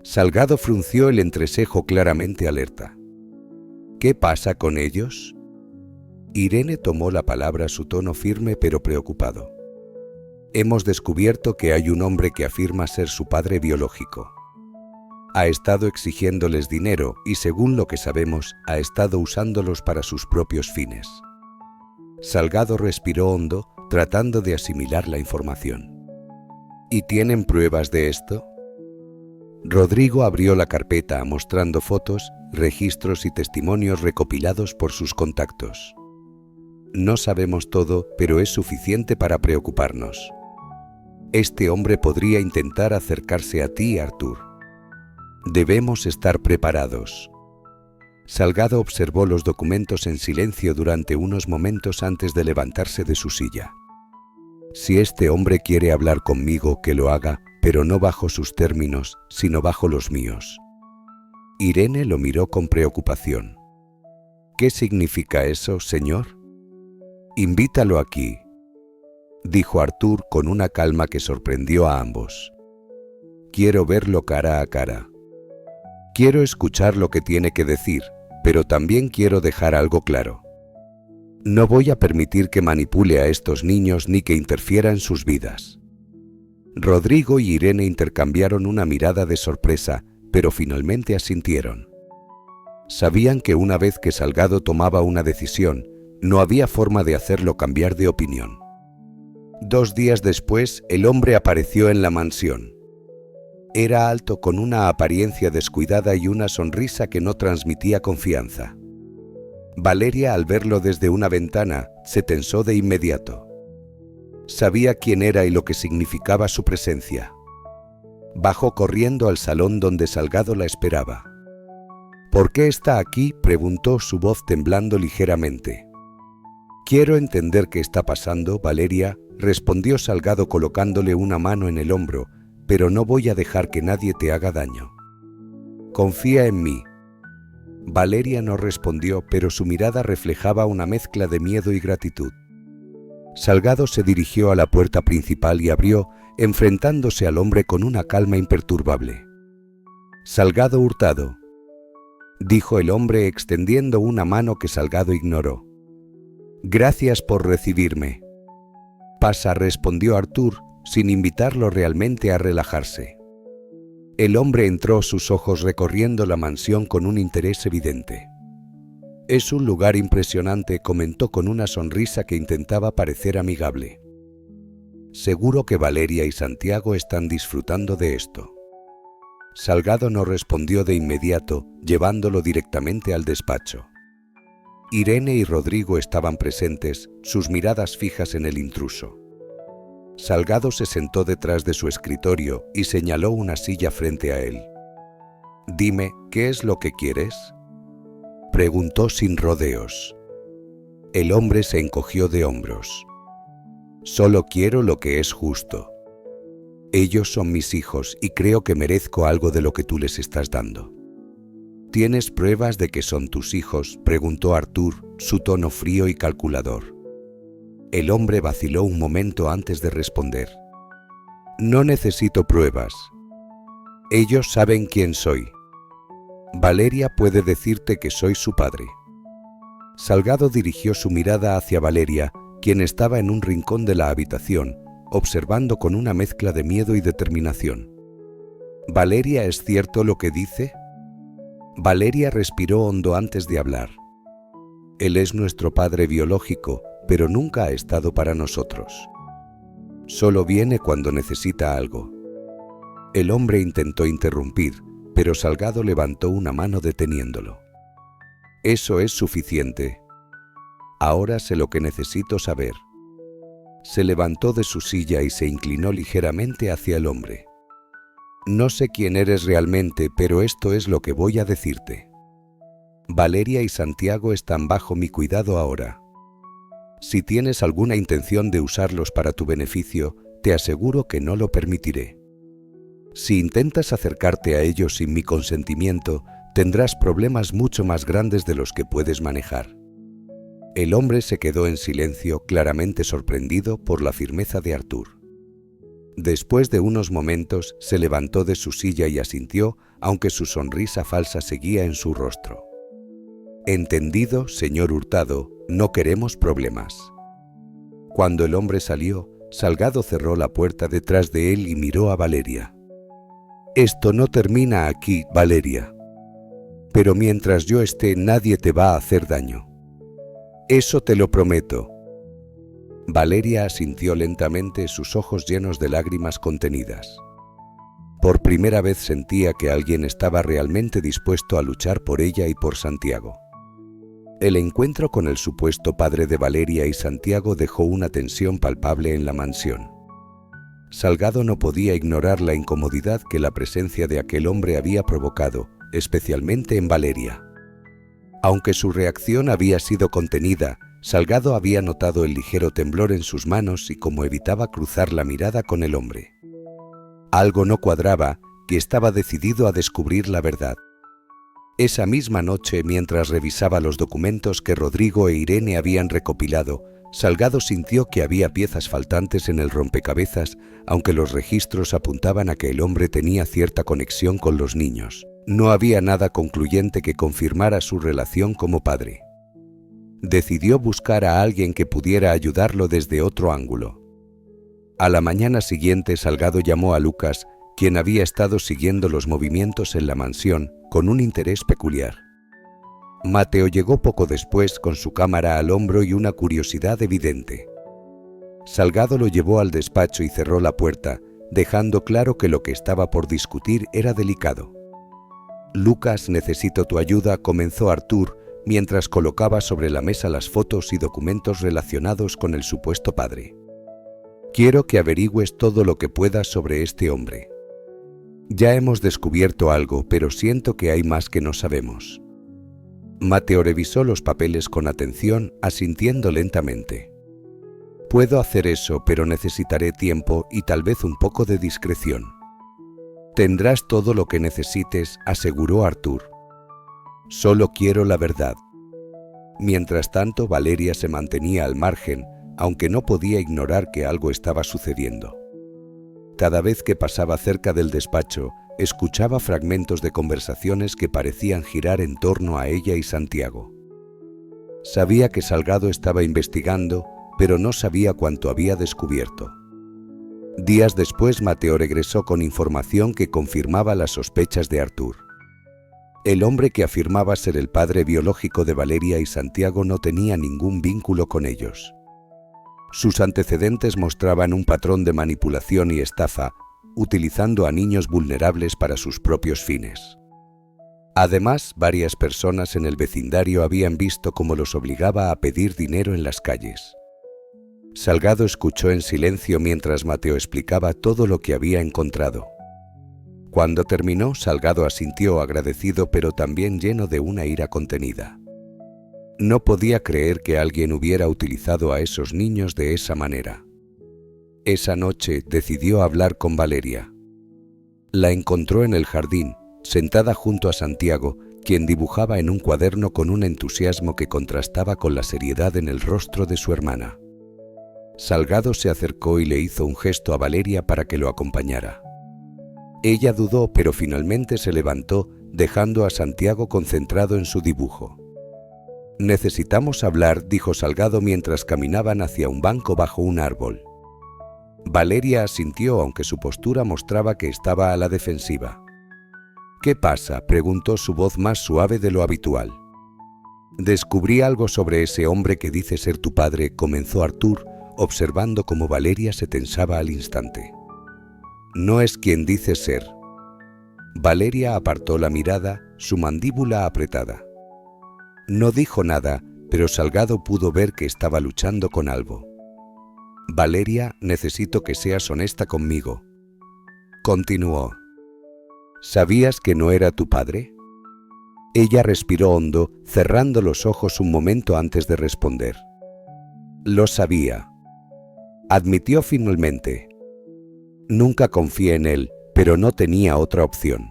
Salgado frunció el entrecejo claramente alerta. «¿Qué pasa con ellos?». Irene tomó la palabra, su tono firme pero preocupado. «Hemos descubierto que hay un hombre que afirma ser su padre biológico. Ha estado exigiéndoles dinero y, según lo que sabemos, ha estado usándolos para sus propios fines». Salgado respiró hondo, tratando de asimilar la información. «¿Y tienen pruebas de esto?». Rodrigo abrió la carpeta mostrando fotos, registros y testimonios recopilados por sus contactos. «No sabemos todo, pero es suficiente para preocuparnos. Este hombre podría intentar acercarse a ti, Artur. Debemos estar preparados». Salgado observó los documentos en silencio durante unos momentos antes de levantarse de su silla. «Si este hombre quiere hablar conmigo, que lo haga, pero no bajo sus términos, sino bajo los míos». Irene lo miró con preocupación. «¿Qué significa eso, señor?». «Invítalo aquí», dijo Artur con una calma que sorprendió a ambos. «Quiero verlo cara a cara. Quiero escuchar lo que tiene que decir, pero también quiero dejar algo claro. No voy a permitir que manipule a estos niños ni que interfiera en sus vidas». Rodrigo y Irene intercambiaron una mirada de sorpresa, pero finalmente asintieron. Sabían que una vez que Salgado tomaba una decisión, no había forma de hacerlo cambiar de opinión. 2 días después, el hombre apareció en la mansión. Era alto, con una apariencia descuidada y una sonrisa que no transmitía confianza. Valeria, al verlo desde una ventana, se tensó de inmediato. Sabía quién era y lo que significaba su presencia. Bajó corriendo al salón donde Salgado la esperaba. «¿Por qué está aquí?», preguntó, su voz temblando ligeramente. «Quiero entender qué está pasando, Valeria», respondió Salgado colocándole una mano en el hombro, «pero no voy a dejar que nadie te haga daño. Confía en mí». Valeria no respondió, pero su mirada reflejaba una mezcla de miedo y gratitud. Salgado se dirigió a la puerta principal y abrió, enfrentándose al hombre con una calma imperturbable. «Salgado Hurtado», dijo el hombre extendiendo una mano que Salgado ignoró. «Gracias por recibirme». «Pasa», respondió Artur, sin invitarlo realmente a relajarse. El hombre entró, sus ojos recorriendo la mansión con un interés evidente. «Es un lugar impresionante», comentó con una sonrisa que intentaba parecer amigable. «Seguro que Valeria y Santiago están disfrutando de esto». Salgado no respondió de inmediato, llevándolo directamente al despacho. Irene y Rodrigo estaban presentes, sus miradas fijas en el intruso. Salgado se sentó detrás de su escritorio y señaló una silla frente a él. «Dime, ¿qué es lo que quieres?», preguntó sin rodeos. El hombre se encogió de hombros. «Solo quiero lo que es justo. Ellos son mis hijos y creo que merezco algo de lo que tú les estás dando». «¿Tienes pruebas de que son tus hijos?», preguntó Artur, su tono frío y calculador. El hombre vaciló un momento antes de responder. «No necesito pruebas. Ellos saben quién soy. Valeria puede decirte que soy su padre». Salgado dirigió su mirada hacia Valeria, quien estaba en un rincón de la habitación, observando con una mezcla de miedo y determinación. «¿Valeria es cierto lo que dice?». Valeria respiró hondo antes de hablar. «Él es nuestro padre biológico, pero nunca ha estado para nosotros. Solo viene cuando necesita algo». El hombre intentó interrumpir, pero Salgado levantó una mano deteniéndolo. «Eso es suficiente. Ahora sé lo que necesito saber». Se levantó de su silla y se inclinó ligeramente hacia el hombre. «No sé quién eres realmente, pero esto es lo que voy a decirte. Valeria y Santiago están bajo mi cuidado ahora. Si tienes alguna intención de usarlos para tu beneficio, te aseguro que no lo permitiré. Si intentas acercarte a ellos sin mi consentimiento, tendrás problemas mucho más grandes de los que puedes manejar. El hombre se quedó en silencio, claramente sorprendido por la firmeza de Arthur. Después de unos momentos, se levantó de su silla y asintió, aunque su sonrisa falsa seguía en su rostro. Entendido, señor Hurtado, no queremos problemas. Cuando el hombre salió, Salgado cerró la puerta detrás de él y miró a Valeria. Esto no termina aquí, Valeria. Pero mientras yo esté, nadie te va a hacer daño. Eso te lo prometo. Valeria asintió lentamente, sus ojos llenos de lágrimas contenidas. Por primera vez sentía que alguien estaba realmente dispuesto a luchar por ella y por Santiago. El encuentro con el supuesto padre de Valeria y Santiago dejó una tensión palpable en la mansión. Salgado no podía ignorar la incomodidad que la presencia de aquel hombre había provocado, especialmente en Valeria. Aunque su reacción había sido contenida, Salgado había notado el ligero temblor en sus manos y cómo evitaba cruzar la mirada con el hombre. Algo no cuadraba y estaba decidido a descubrir la verdad. Esa misma noche, mientras revisaba los documentos que Rodrigo e Irene habían recopilado, Salgado sintió que había piezas faltantes en el rompecabezas, aunque los registros apuntaban a que el hombre tenía cierta conexión con los niños. No había nada concluyente que confirmara su relación como padre. Decidió buscar a alguien que pudiera ayudarlo desde otro ángulo. A la mañana siguiente, Salgado llamó a Lucas, quien había estado siguiendo los movimientos en la mansión con un interés peculiar. Mateo llegó poco después con su cámara al hombro y una curiosidad evidente. Salgado lo llevó al despacho y cerró la puerta, dejando claro que lo que estaba por discutir era delicado. Lucas, necesito tu ayuda, comenzó Arthur, mientras colocaba sobre la mesa las fotos y documentos relacionados con el supuesto padre. Quiero que averigües todo lo que puedas sobre este hombre. Ya hemos descubierto algo, pero siento que hay más que no sabemos. Mateo revisó los papeles con atención, asintiendo lentamente. Puedo hacer eso, pero necesitaré tiempo y tal vez un poco de discreción. Tendrás todo lo que necesites, aseguró Arthur. Solo quiero la verdad. Mientras tanto, Valeria se mantenía al margen, aunque no podía ignorar que algo estaba sucediendo. Cada vez que pasaba cerca del despacho, escuchaba fragmentos de conversaciones que parecían girar en torno a ella y Santiago. Sabía que Salgado estaba investigando, pero no sabía cuánto había descubierto. Días después, Mateo regresó con información que confirmaba las sospechas de Arthur. El hombre que afirmaba ser el padre biológico de Valeria y Santiago no tenía ningún vínculo con ellos. Sus antecedentes mostraban un patrón de manipulación y estafa, utilizando a niños vulnerables para sus propios fines. Además, varias personas en el vecindario habían visto cómo los obligaba a pedir dinero en las calles. Salgado escuchó en silencio mientras Mateo explicaba todo lo que había encontrado. Cuando terminó, Salgado asintió agradecido, pero también lleno de una ira contenida. No podía creer que alguien hubiera utilizado a esos niños de esa manera. Esa noche decidió hablar con Valeria. La encontró en el jardín, sentada junto a Santiago, quien dibujaba en un cuaderno con un entusiasmo que contrastaba con la seriedad en el rostro de su hermana. Salgado se acercó y le hizo un gesto a Valeria para que lo acompañara. Ella dudó, pero finalmente se levantó, dejando a Santiago concentrado en su dibujo. Necesitamos hablar, dijo Salgado mientras caminaban hacia un banco bajo un árbol. Valeria asintió, aunque su postura mostraba que estaba a la defensiva. ¿Qué pasa?, preguntó, su voz más suave de lo habitual. Descubrí algo sobre ese hombre que dice ser tu padre, comenzó Arthur, observando cómo Valeria se tensaba al instante. No es quien dice ser. Valeria apartó la mirada, su mandíbula apretada. No dijo nada, pero Salgado pudo ver que estaba luchando con algo. Valeria, necesito que seas honesta conmigo. Continuó. ¿Sabías que no era tu padre? Ella respiró hondo, cerrando los ojos un momento antes de responder. Lo sabía. Admitió finalmente. Nunca confié en él, pero no tenía otra opción.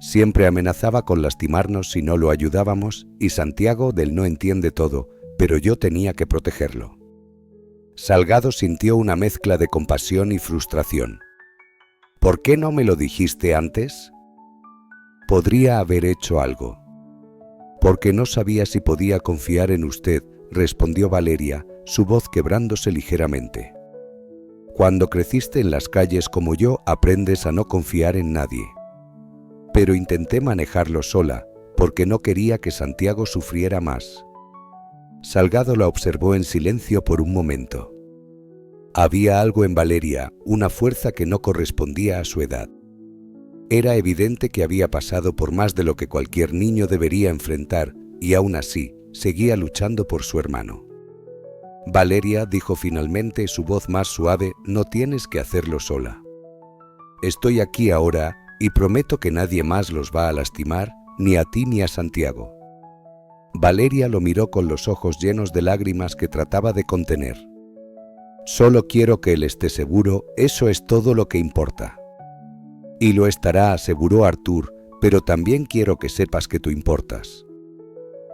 Siempre amenazaba con lastimarnos si no lo ayudábamos y Santiago del no entiende todo, pero yo tenía que protegerlo. Salgado sintió una mezcla de compasión y frustración. ¿Por qué no me lo dijiste antes? Podría haber hecho algo. Porque no sabía si podía confiar en usted, respondió Valeria, su voz quebrándose ligeramente. Cuando creciste en las calles como yo, aprendes a no confiar en nadie. Pero intenté manejarlo sola, porque no quería que Santiago sufriera más. Salgado la observó en silencio por un momento. Había algo en Valeria, una fuerza que no correspondía a su edad. Era evidente que había pasado por más de lo que cualquier niño debería enfrentar, y aún así, seguía luchando por su hermano. Valeria, dijo finalmente, su voz más suave, no tienes que hacerlo sola. Estoy aquí ahora y prometo que nadie más los va a lastimar, ni a ti ni a Santiago. Valeria lo miró con los ojos llenos de lágrimas que trataba de contener. Solo quiero que él esté seguro, eso es todo lo que importa. Y lo estará, aseguró Artur, pero también quiero que sepas que tú importas.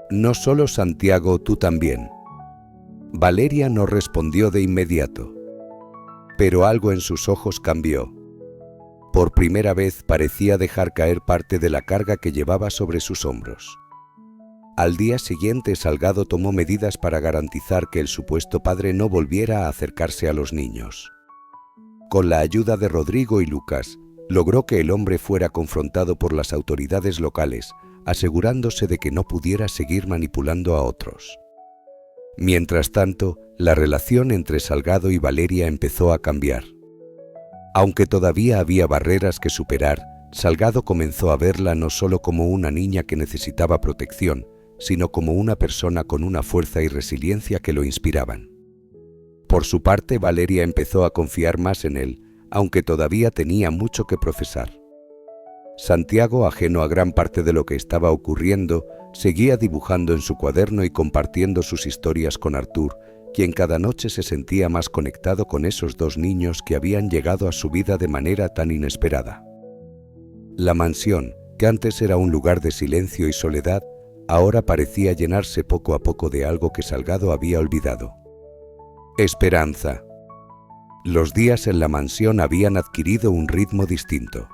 No solo Santiago, tú también. Valeria no respondió de inmediato. Pero algo en sus ojos cambió. Por primera vez parecía dejar caer parte de la carga que llevaba sobre sus hombros. Al día siguiente, Salgado tomó medidas para garantizar que el supuesto padre no volviera a acercarse a los niños. Con la ayuda de Rodrigo y Lucas, logró que el hombre fuera confrontado por las autoridades locales, asegurándose de que no pudiera seguir manipulando a otros. Mientras tanto, la relación entre Salgado y Valeria empezó a cambiar. Aunque todavía había barreras que superar, Salgado comenzó a verla no solo como una niña que necesitaba protección, sino como una persona con una fuerza y resiliencia que lo inspiraban. Por su parte, Valeria empezó a confiar más en él, aunque todavía tenía mucho que profesar. Santiago, ajeno a gran parte de lo que estaba ocurriendo, seguía dibujando en su cuaderno y compartiendo sus historias con Artur, quien cada noche se sentía más conectado con esos dos niños que habían llegado a su vida de manera tan inesperada. La mansión, que antes era un lugar de silencio y soledad, ahora parecía llenarse poco a poco de algo que Salgado había olvidado. Esperanza. Los días en la mansión habían adquirido un ritmo distinto.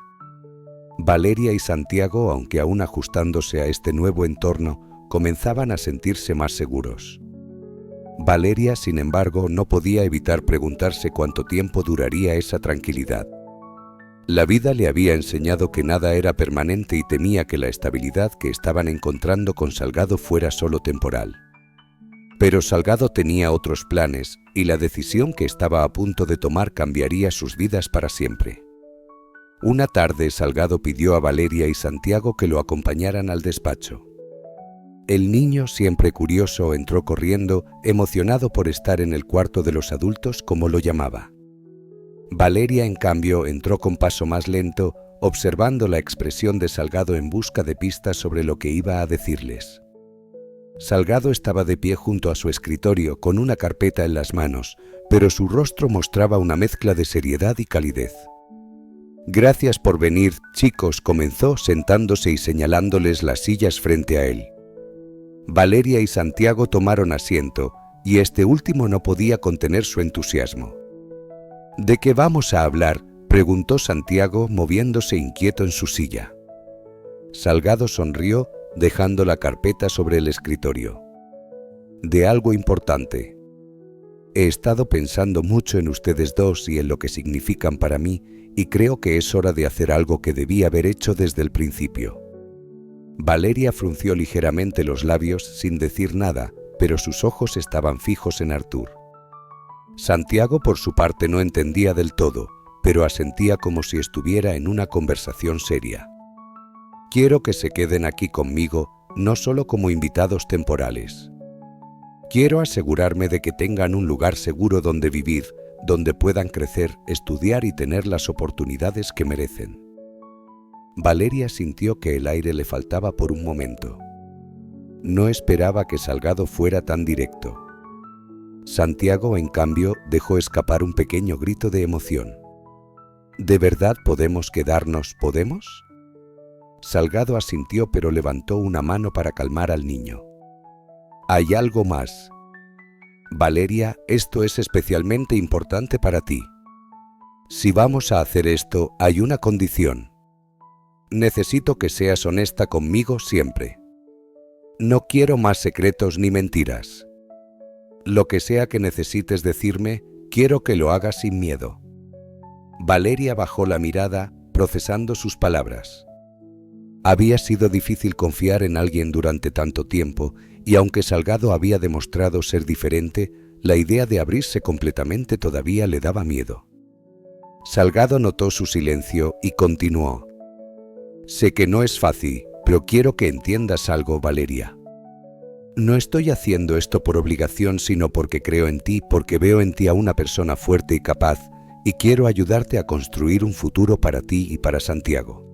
Valeria y Santiago, aunque aún ajustándose a este nuevo entorno, comenzaban a sentirse más seguros. Valeria, sin embargo, no podía evitar preguntarse cuánto tiempo duraría esa tranquilidad. La vida le había enseñado que nada era permanente y temía que la estabilidad que estaban encontrando con Salgado fuera solo temporal. Pero Salgado tenía otros planes y la decisión que estaba a punto de tomar cambiaría sus vidas para siempre. Una tarde, Salgado pidió a Valeria y Santiago que lo acompañaran al despacho. El niño, siempre curioso, entró corriendo, emocionado por estar en el cuarto de los adultos, como lo llamaba. Valeria, en cambio, entró con paso más lento, observando la expresión de Salgado en busca de pistas sobre lo que iba a decirles. Salgado estaba de pie junto a su escritorio, con una carpeta en las manos, pero su rostro mostraba una mezcla de seriedad y calidez. «Gracias por venir, chicos», comenzó, sentándose y señalándoles las sillas frente a él. Valeria y Santiago tomaron asiento, y este último no podía contener su entusiasmo. «¿De qué vamos a hablar?», preguntó Santiago, moviéndose inquieto en su silla. Salgado sonrió, dejando la carpeta sobre el escritorio. «De algo importante. He estado pensando mucho en ustedes dos y en lo que significan para mí, y creo que es hora de hacer algo que debí haber hecho desde el principio». Valeria frunció ligeramente los labios sin decir nada, pero sus ojos estaban fijos en Artur. Santiago, por su parte, no entendía del todo, pero asentía como si estuviera en una conversación seria. «Quiero que se queden aquí conmigo, no solo como invitados temporales. Quiero asegurarme de que tengan un lugar seguro donde vivir, donde puedan crecer, estudiar y tener las oportunidades que merecen». Valeria sintió que el aire le faltaba por un momento. No esperaba que Salgado fuera tan directo. Santiago, en cambio, dejó escapar un pequeño grito de emoción. ¿De verdad podemos quedarnos, podemos? Salgado asintió, pero levantó una mano para calmar al niño. Hay algo más. Valeria, esto es especialmente importante para ti. Si vamos a hacer esto, hay una condición. Necesito que seas honesta conmigo siempre. No quiero más secretos ni mentiras. Lo que sea que necesites decirme, quiero que lo hagas sin miedo. Valeria bajó la mirada, procesando sus palabras. Había sido difícil confiar en alguien durante tanto tiempo, y aunque Salgado había demostrado ser diferente, la idea de abrirse completamente todavía le daba miedo. Salgado notó su silencio y continuó. Sé que no es fácil, pero quiero que entiendas algo, Valeria. No estoy haciendo esto por obligación, sino porque creo en ti, porque veo en ti a una persona fuerte y capaz, y quiero ayudarte a construir un futuro para ti y para Santiago.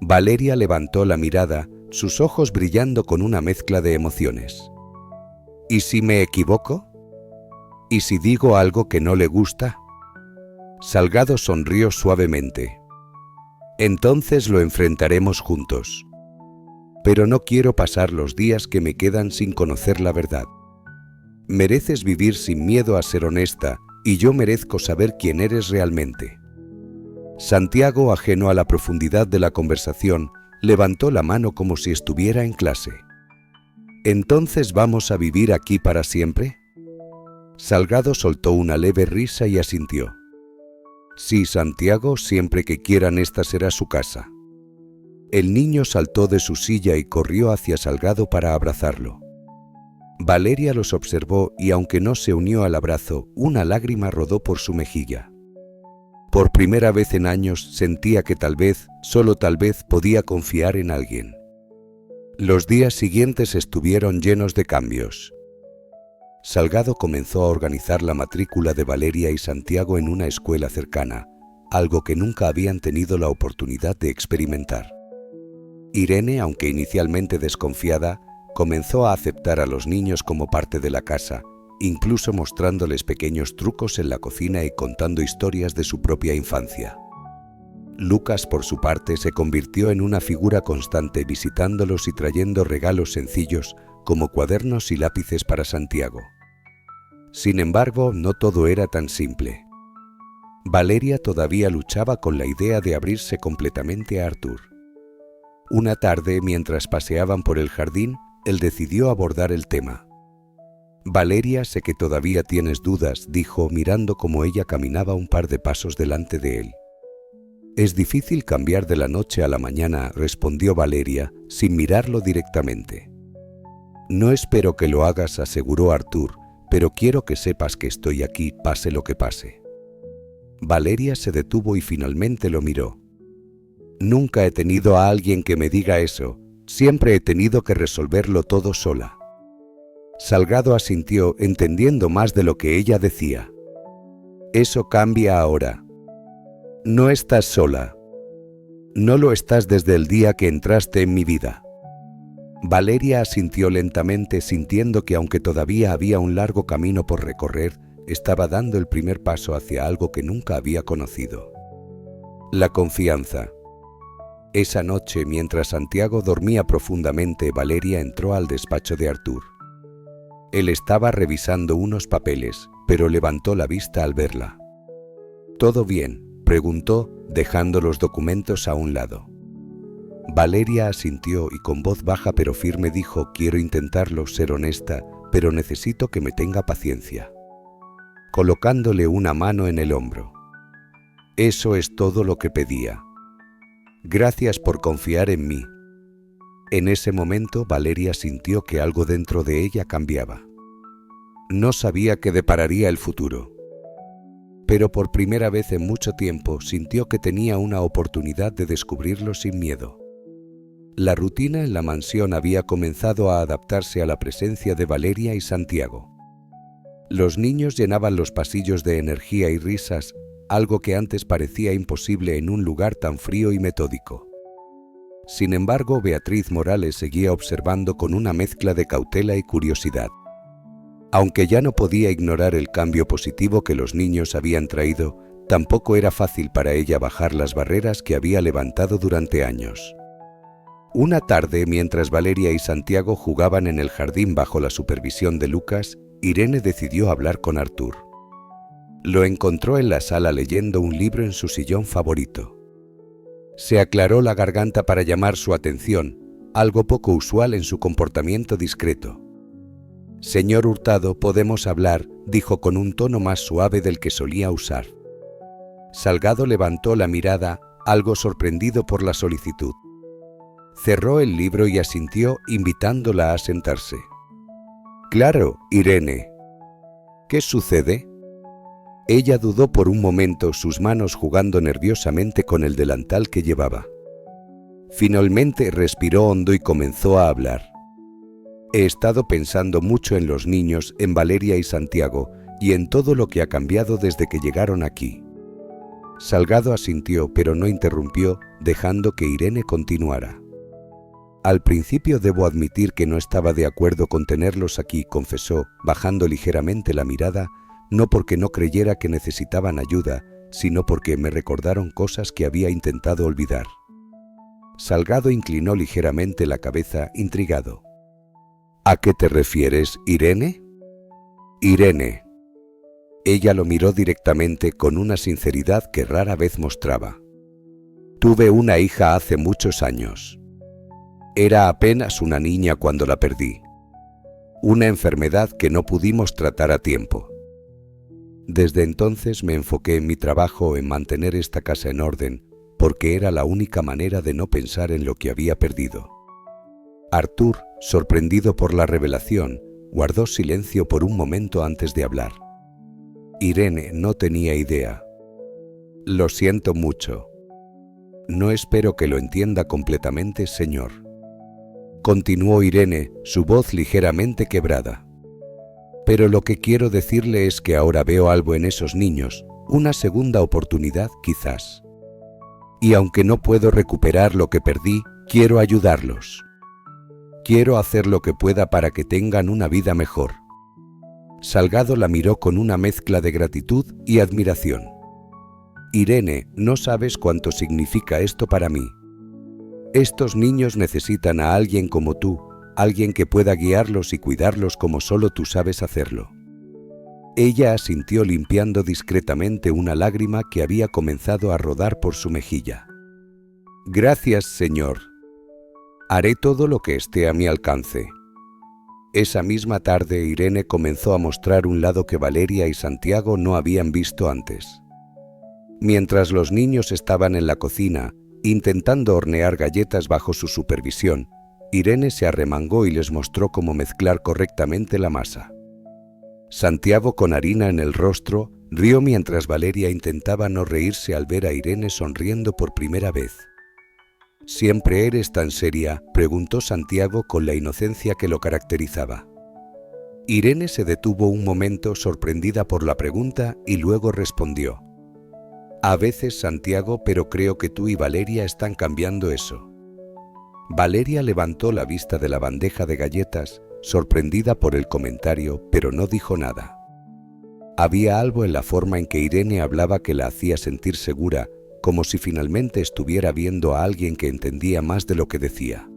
Valeria levantó la mirada, sus ojos brillando con una mezcla de emociones. ¿Y si me equivoco? ¿Y si digo algo que no le gusta? Salgado sonrió suavemente. Entonces lo enfrentaremos juntos. Pero no quiero pasar los días que me quedan sin conocer la verdad. Mereces vivir sin miedo a ser honesta, y yo merezco saber quién eres realmente. Santiago, ajeno a la profundidad de la conversación, levantó la mano como si estuviera en clase. ¿Entonces vamos a vivir aquí para siempre? Salgado soltó una leve risa y asintió. Sí, Santiago, siempre que quieran, esta será su casa. El niño saltó de su silla y corrió hacia Salgado para abrazarlo. Valeria los observó y, aunque no se unió al abrazo, una lágrima rodó por su mejilla. Por primera vez en años sentía que tal vez, solo tal vez, podía confiar en alguien. Los días siguientes estuvieron llenos de cambios. Salgado comenzó a organizar la matrícula de Valeria y Santiago en una escuela cercana, algo que nunca habían tenido la oportunidad de experimentar. Irene, aunque inicialmente desconfiada, comenzó a aceptar a los niños como parte de la casa, incluso mostrándoles pequeños trucos en la cocina y contando historias de su propia infancia. Lucas, por su parte, se convirtió en una figura constante, visitándolos y trayendo regalos sencillos como cuadernos y lápices para Santiago. Sin embargo, no todo era tan simple. Valeria todavía luchaba con la idea de abrirse completamente a Artur. Una tarde, mientras paseaban por el jardín, él decidió abordar el tema. Valeria, sé que todavía tienes dudas, dijo, mirando cómo ella caminaba un par de pasos delante de él. Es difícil cambiar de la noche a la mañana, respondió Valeria, sin mirarlo directamente. No espero que lo hagas, aseguró Artur, pero quiero que sepas que estoy aquí, pase lo que pase. Valeria se detuvo y finalmente lo miró. Nunca he tenido a alguien que me diga eso, siempre he tenido que resolverlo todo sola. Salgado asintió, entendiendo más de lo que ella decía. Eso cambia ahora. No estás sola. No lo estás desde el día que entraste en mi vida. Valeria asintió lentamente, sintiendo que aunque todavía había un largo camino por recorrer, estaba dando el primer paso hacia algo que nunca había conocido. La confianza. Esa noche, mientras Santiago dormía profundamente, Valeria entró al despacho de Artur. Él estaba revisando unos papeles, pero levantó la vista al verla. ¿Todo bien?, preguntó, dejando los documentos a un lado. Valeria asintió y con voz baja pero firme dijo: quiero intentarlo, ser honesta, pero necesito que me tenga paciencia. Colocándole una mano en el hombro. Eso es todo lo que pedía. Gracias por confiar en mí. En ese momento Valeria sintió que algo dentro de ella cambiaba. No sabía qué depararía el futuro, pero por primera vez en mucho tiempo sintió que tenía una oportunidad de descubrirlo sin miedo. La rutina en la mansión había comenzado a adaptarse a la presencia de Valeria y Santiago. Los niños llenaban los pasillos de energía y risas, algo que antes parecía imposible en un lugar tan frío y metódico. Sin embargo, Beatriz Morales seguía observando con una mezcla de cautela y curiosidad. Aunque ya no podía ignorar el cambio positivo que los niños habían traído, tampoco era fácil para ella bajar las barreras que había levantado durante años. Una tarde, mientras Valeria y Santiago jugaban en el jardín bajo la supervisión de Lucas, Irene decidió hablar con Artur. Lo encontró en la sala leyendo un libro en su sillón favorito. Se aclaró la garganta para llamar su atención, algo poco usual en su comportamiento discreto. «Señor Hurtado, ¿podemos hablar?», dijo con un tono más suave del que solía usar. Salgado levantó la mirada, algo sorprendido por la solicitud. Cerró el libro y asintió, invitándola a sentarse. «Claro, Irene». «¿Qué sucede?». Ella dudó por un momento, sus manos jugando nerviosamente con el delantal que llevaba. Finalmente respiró hondo y comenzó a hablar. «He estado pensando mucho en los niños, en Valeria y Santiago, y en todo lo que ha cambiado desde que llegaron aquí». Salgado asintió, pero no interrumpió, dejando que Irene continuara. «Al principio debo admitir que no estaba de acuerdo con tenerlos aquí», confesó, bajando ligeramente la mirada, no porque no creyera que necesitaban ayuda, sino porque me recordaron cosas que había intentado olvidar. Salgado inclinó ligeramente la cabeza, intrigado. «¿A qué te refieres, Irene?». «Irene». Ella lo miró directamente con una sinceridad que rara vez mostraba. «Tuve una hija hace muchos años. Era apenas una niña cuando la perdí. Una enfermedad que no pudimos tratar a tiempo. Desde entonces me enfoqué en mi trabajo, en mantener esta casa en orden, porque era la única manera de no pensar en lo que había perdido». Artur, sorprendido por la revelación, guardó silencio por un momento antes de hablar. Irene no tenía idea. «Lo siento mucho. No espero que lo entienda completamente, señor». Continuó Irene, su voz ligeramente quebrada. «Pero lo que quiero decirle es que ahora veo algo en esos niños, una segunda oportunidad quizás. Y aunque no puedo recuperar lo que perdí, quiero ayudarlos. Quiero hacer lo que pueda para que tengan una vida mejor». Salgado la miró con una mezcla de gratitud y admiración. «Irene, no sabes cuánto significa esto para mí. Estos niños necesitan a alguien como tú, alguien que pueda guiarlos y cuidarlos como solo tú sabes hacerlo». Ella asintió limpiando discretamente una lágrima que había comenzado a rodar por su mejilla. «Gracias, señor. Haré todo lo que esté a mi alcance». Esa misma tarde Irene comenzó a mostrar un lado que Valeria y Santiago no habían visto antes. Mientras los niños estaban en la cocina, intentando hornear galletas bajo su supervisión, Irene se arremangó y les mostró cómo mezclar correctamente la masa. Santiago, con harina en el rostro, rió mientras Valeria intentaba no reírse al ver a Irene sonriendo por primera vez. «¿Siempre eres tan seria?», preguntó Santiago con la inocencia que lo caracterizaba. Irene se detuvo un momento sorprendida por la pregunta y luego respondió. «A veces, Santiago, pero creo que tú y Valeria están cambiando eso». Valeria levantó la vista de la bandeja de galletas, sorprendida por el comentario, pero no dijo nada. Había algo en la forma en que Irene hablaba que la hacía sentir segura, como si finalmente estuviera viendo a alguien que entendía más de lo que decía.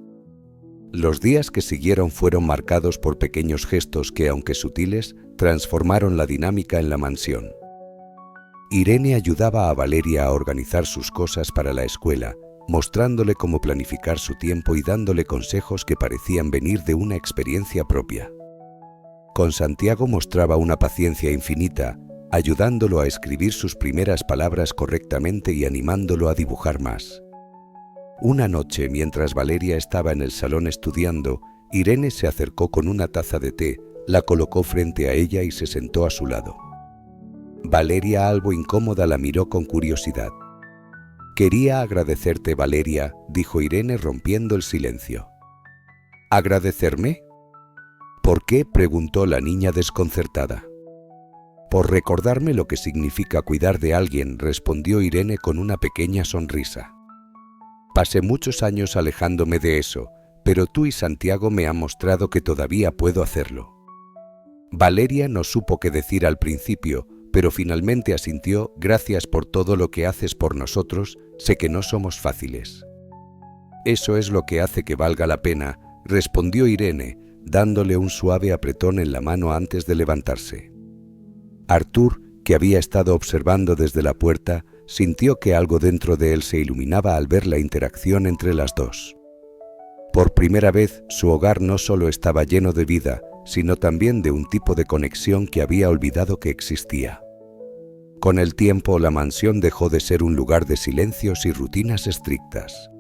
Los días que siguieron fueron marcados por pequeños gestos que, aunque sutiles, transformaron la dinámica en la mansión. Irene ayudaba a Valeria a organizar sus cosas para la escuela, mostrándole cómo planificar su tiempo y dándole consejos que parecían venir de una experiencia propia. Con Santiago mostraba una paciencia infinita, ayudándolo a escribir sus primeras palabras correctamente y animándolo a dibujar más. Una noche, mientras Valeria estaba en el salón estudiando, Irene se acercó con una taza de té, la colocó frente a ella y se sentó a su lado. Valeria, algo incómoda, la miró con curiosidad. «Quería agradecerte, Valeria», dijo Irene rompiendo el silencio. «¿Agradecerme?». «¿Por qué?», preguntó la niña desconcertada. «Por recordarme lo que significa cuidar de alguien», respondió Irene con una pequeña sonrisa. Pasé muchos años alejándome de eso, pero tú y Santiago me han mostrado que todavía puedo hacerlo. Valeria no supo qué decir al principio, pero finalmente asintió: gracias por todo lo que haces por nosotros, sé que no somos fáciles. Eso es lo que hace que valga la pena, respondió Irene, dándole un suave apretón en la mano antes de levantarse. Artur, que había estado observando desde la puerta, sintió que algo dentro de él se iluminaba al ver la interacción entre las dos. Por primera vez, su hogar no solo estaba lleno de vida, sino también de un tipo de conexión que había olvidado que existía. Con el tiempo, la mansión dejó de ser un lugar de silencios y rutinas estrictas.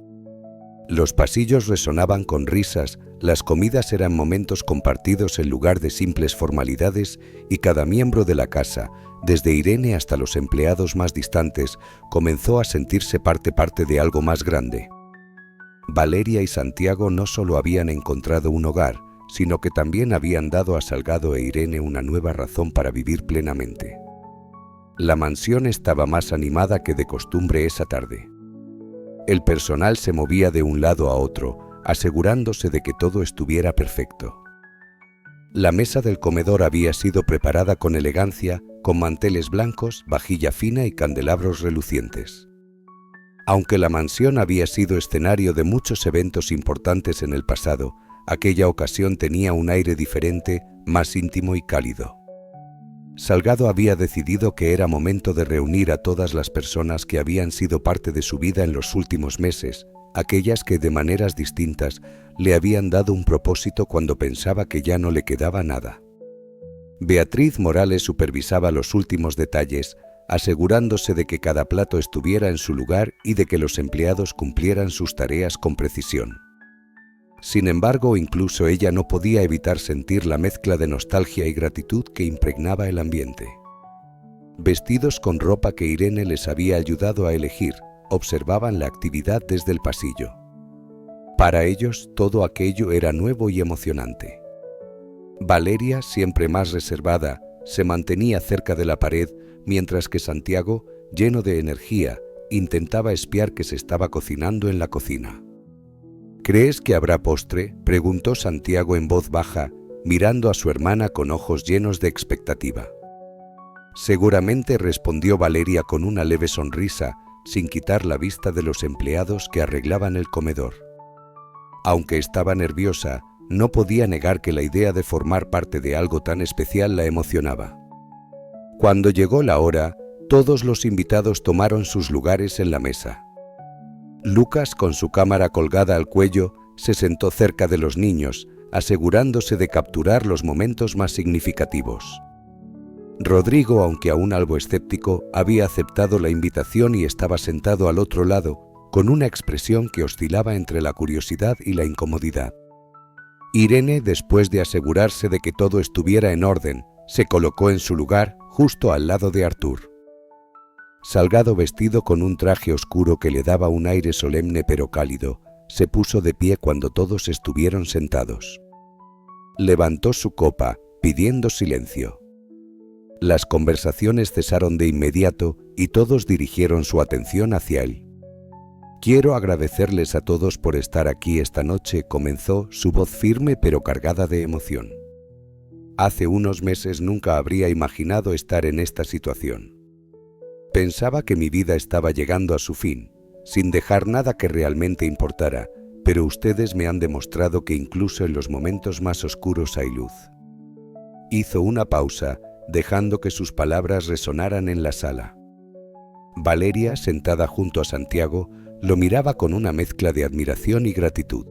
Los pasillos resonaban con risas, las comidas eran momentos compartidos en lugar de simples formalidades, y cada miembro de la casa, desde Irene hasta los empleados más distantes, comenzó a sentirse parte de algo más grande. Valeria y Santiago no solo habían encontrado un hogar, sino que también habían dado a Salgado e Irene una nueva razón para vivir plenamente. La mansión estaba más animada que de costumbre esa tarde. El personal se movía de un lado a otro, asegurándose de que todo estuviera perfecto. La mesa del comedor había sido preparada con elegancia, con manteles blancos, vajilla fina y candelabros relucientes. Aunque la mansión había sido escenario de muchos eventos importantes en el pasado, aquella ocasión tenía un aire diferente, más íntimo y cálido. Salgado había decidido que era momento de reunir a todas las personas que habían sido parte de su vida en los últimos meses, aquellas que de maneras distintas le habían dado un propósito cuando pensaba que ya no le quedaba nada. Beatriz Morales supervisaba los últimos detalles, asegurándose de que cada plato estuviera en su lugar y de que los empleados cumplieran sus tareas con precisión. Sin embargo, incluso ella no podía evitar sentir la mezcla de nostalgia y gratitud que impregnaba el ambiente. Vestidos con ropa que Irene les había ayudado a elegir, observaban la actividad desde el pasillo. Para ellos, todo aquello era nuevo y emocionante. Valeria, siempre más reservada, se mantenía cerca de la pared, mientras que Santiago, lleno de energía, intentaba espiar qué se estaba cocinando en la cocina. ¿Crees que habrá postre?, preguntó Santiago en voz baja, mirando a su hermana con ojos llenos de expectativa. Seguramente, respondió Valeria con una leve sonrisa, sin quitar la vista de los empleados que arreglaban el comedor. Aunque estaba nerviosa, no podía negar que la idea de formar parte de algo tan especial la emocionaba. Cuando llegó la hora, todos los invitados tomaron sus lugares en la mesa. Lucas, con su cámara colgada al cuello, se sentó cerca de los niños, asegurándose de capturar los momentos más significativos. Rodrigo, aunque aún algo escéptico, había aceptado la invitación y estaba sentado al otro lado, con una expresión que oscilaba entre la curiosidad y la incomodidad. Irene, después de asegurarse de que todo estuviera en orden, se colocó en su lugar, justo al lado de Artur. Salgado, vestido con un traje oscuro que le daba un aire solemne pero cálido, se puso de pie cuando todos estuvieron sentados. Levantó su copa, pidiendo silencio. Las conversaciones cesaron de inmediato y todos dirigieron su atención hacia él. Quiero agradecerles a todos por estar aquí esta noche, comenzó, su voz firme pero cargada de emoción. Hace unos meses nunca habría imaginado estar en esta situación. Pensaba que mi vida estaba llegando a su fin, sin dejar nada que realmente importara, pero ustedes me han demostrado que incluso en los momentos más oscuros hay luz. Hizo una pausa, dejando que sus palabras resonaran en la sala. Valeria, sentada junto a Santiago, lo miraba con una mezcla de admiración y gratitud.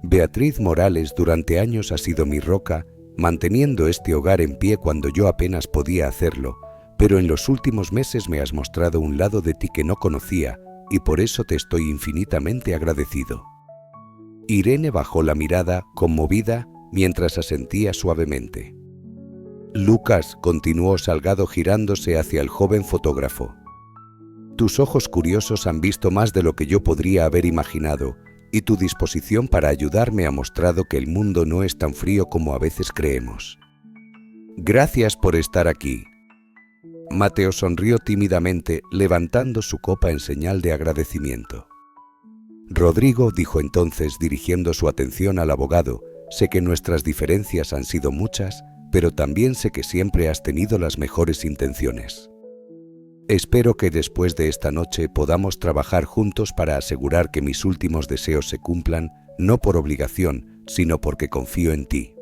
Beatriz Morales durante años ha sido mi roca, manteniendo este hogar en pie cuando yo apenas podía hacerlo, pero en los últimos meses me has mostrado un lado de ti que no conocía, y por eso te estoy infinitamente agradecido. Irene bajó la mirada, conmovida, mientras asentía suavemente. Lucas, continuó Salgado girándose hacia el joven fotógrafo. Tus ojos curiosos han visto más de lo que yo podría haber imaginado, y tu disposición para ayudarme ha mostrado que el mundo no es tan frío como a veces creemos. Gracias por estar aquí. Mateo sonrió tímidamente, levantando su copa en señal de agradecimiento. Rodrigo, dijo entonces, dirigiendo su atención al abogado, sé que nuestras diferencias han sido muchas, pero también sé que siempre has tenido las mejores intenciones. Espero que después de esta noche podamos trabajar juntos para asegurar que mis últimos deseos se cumplan, no por obligación, sino porque confío en ti.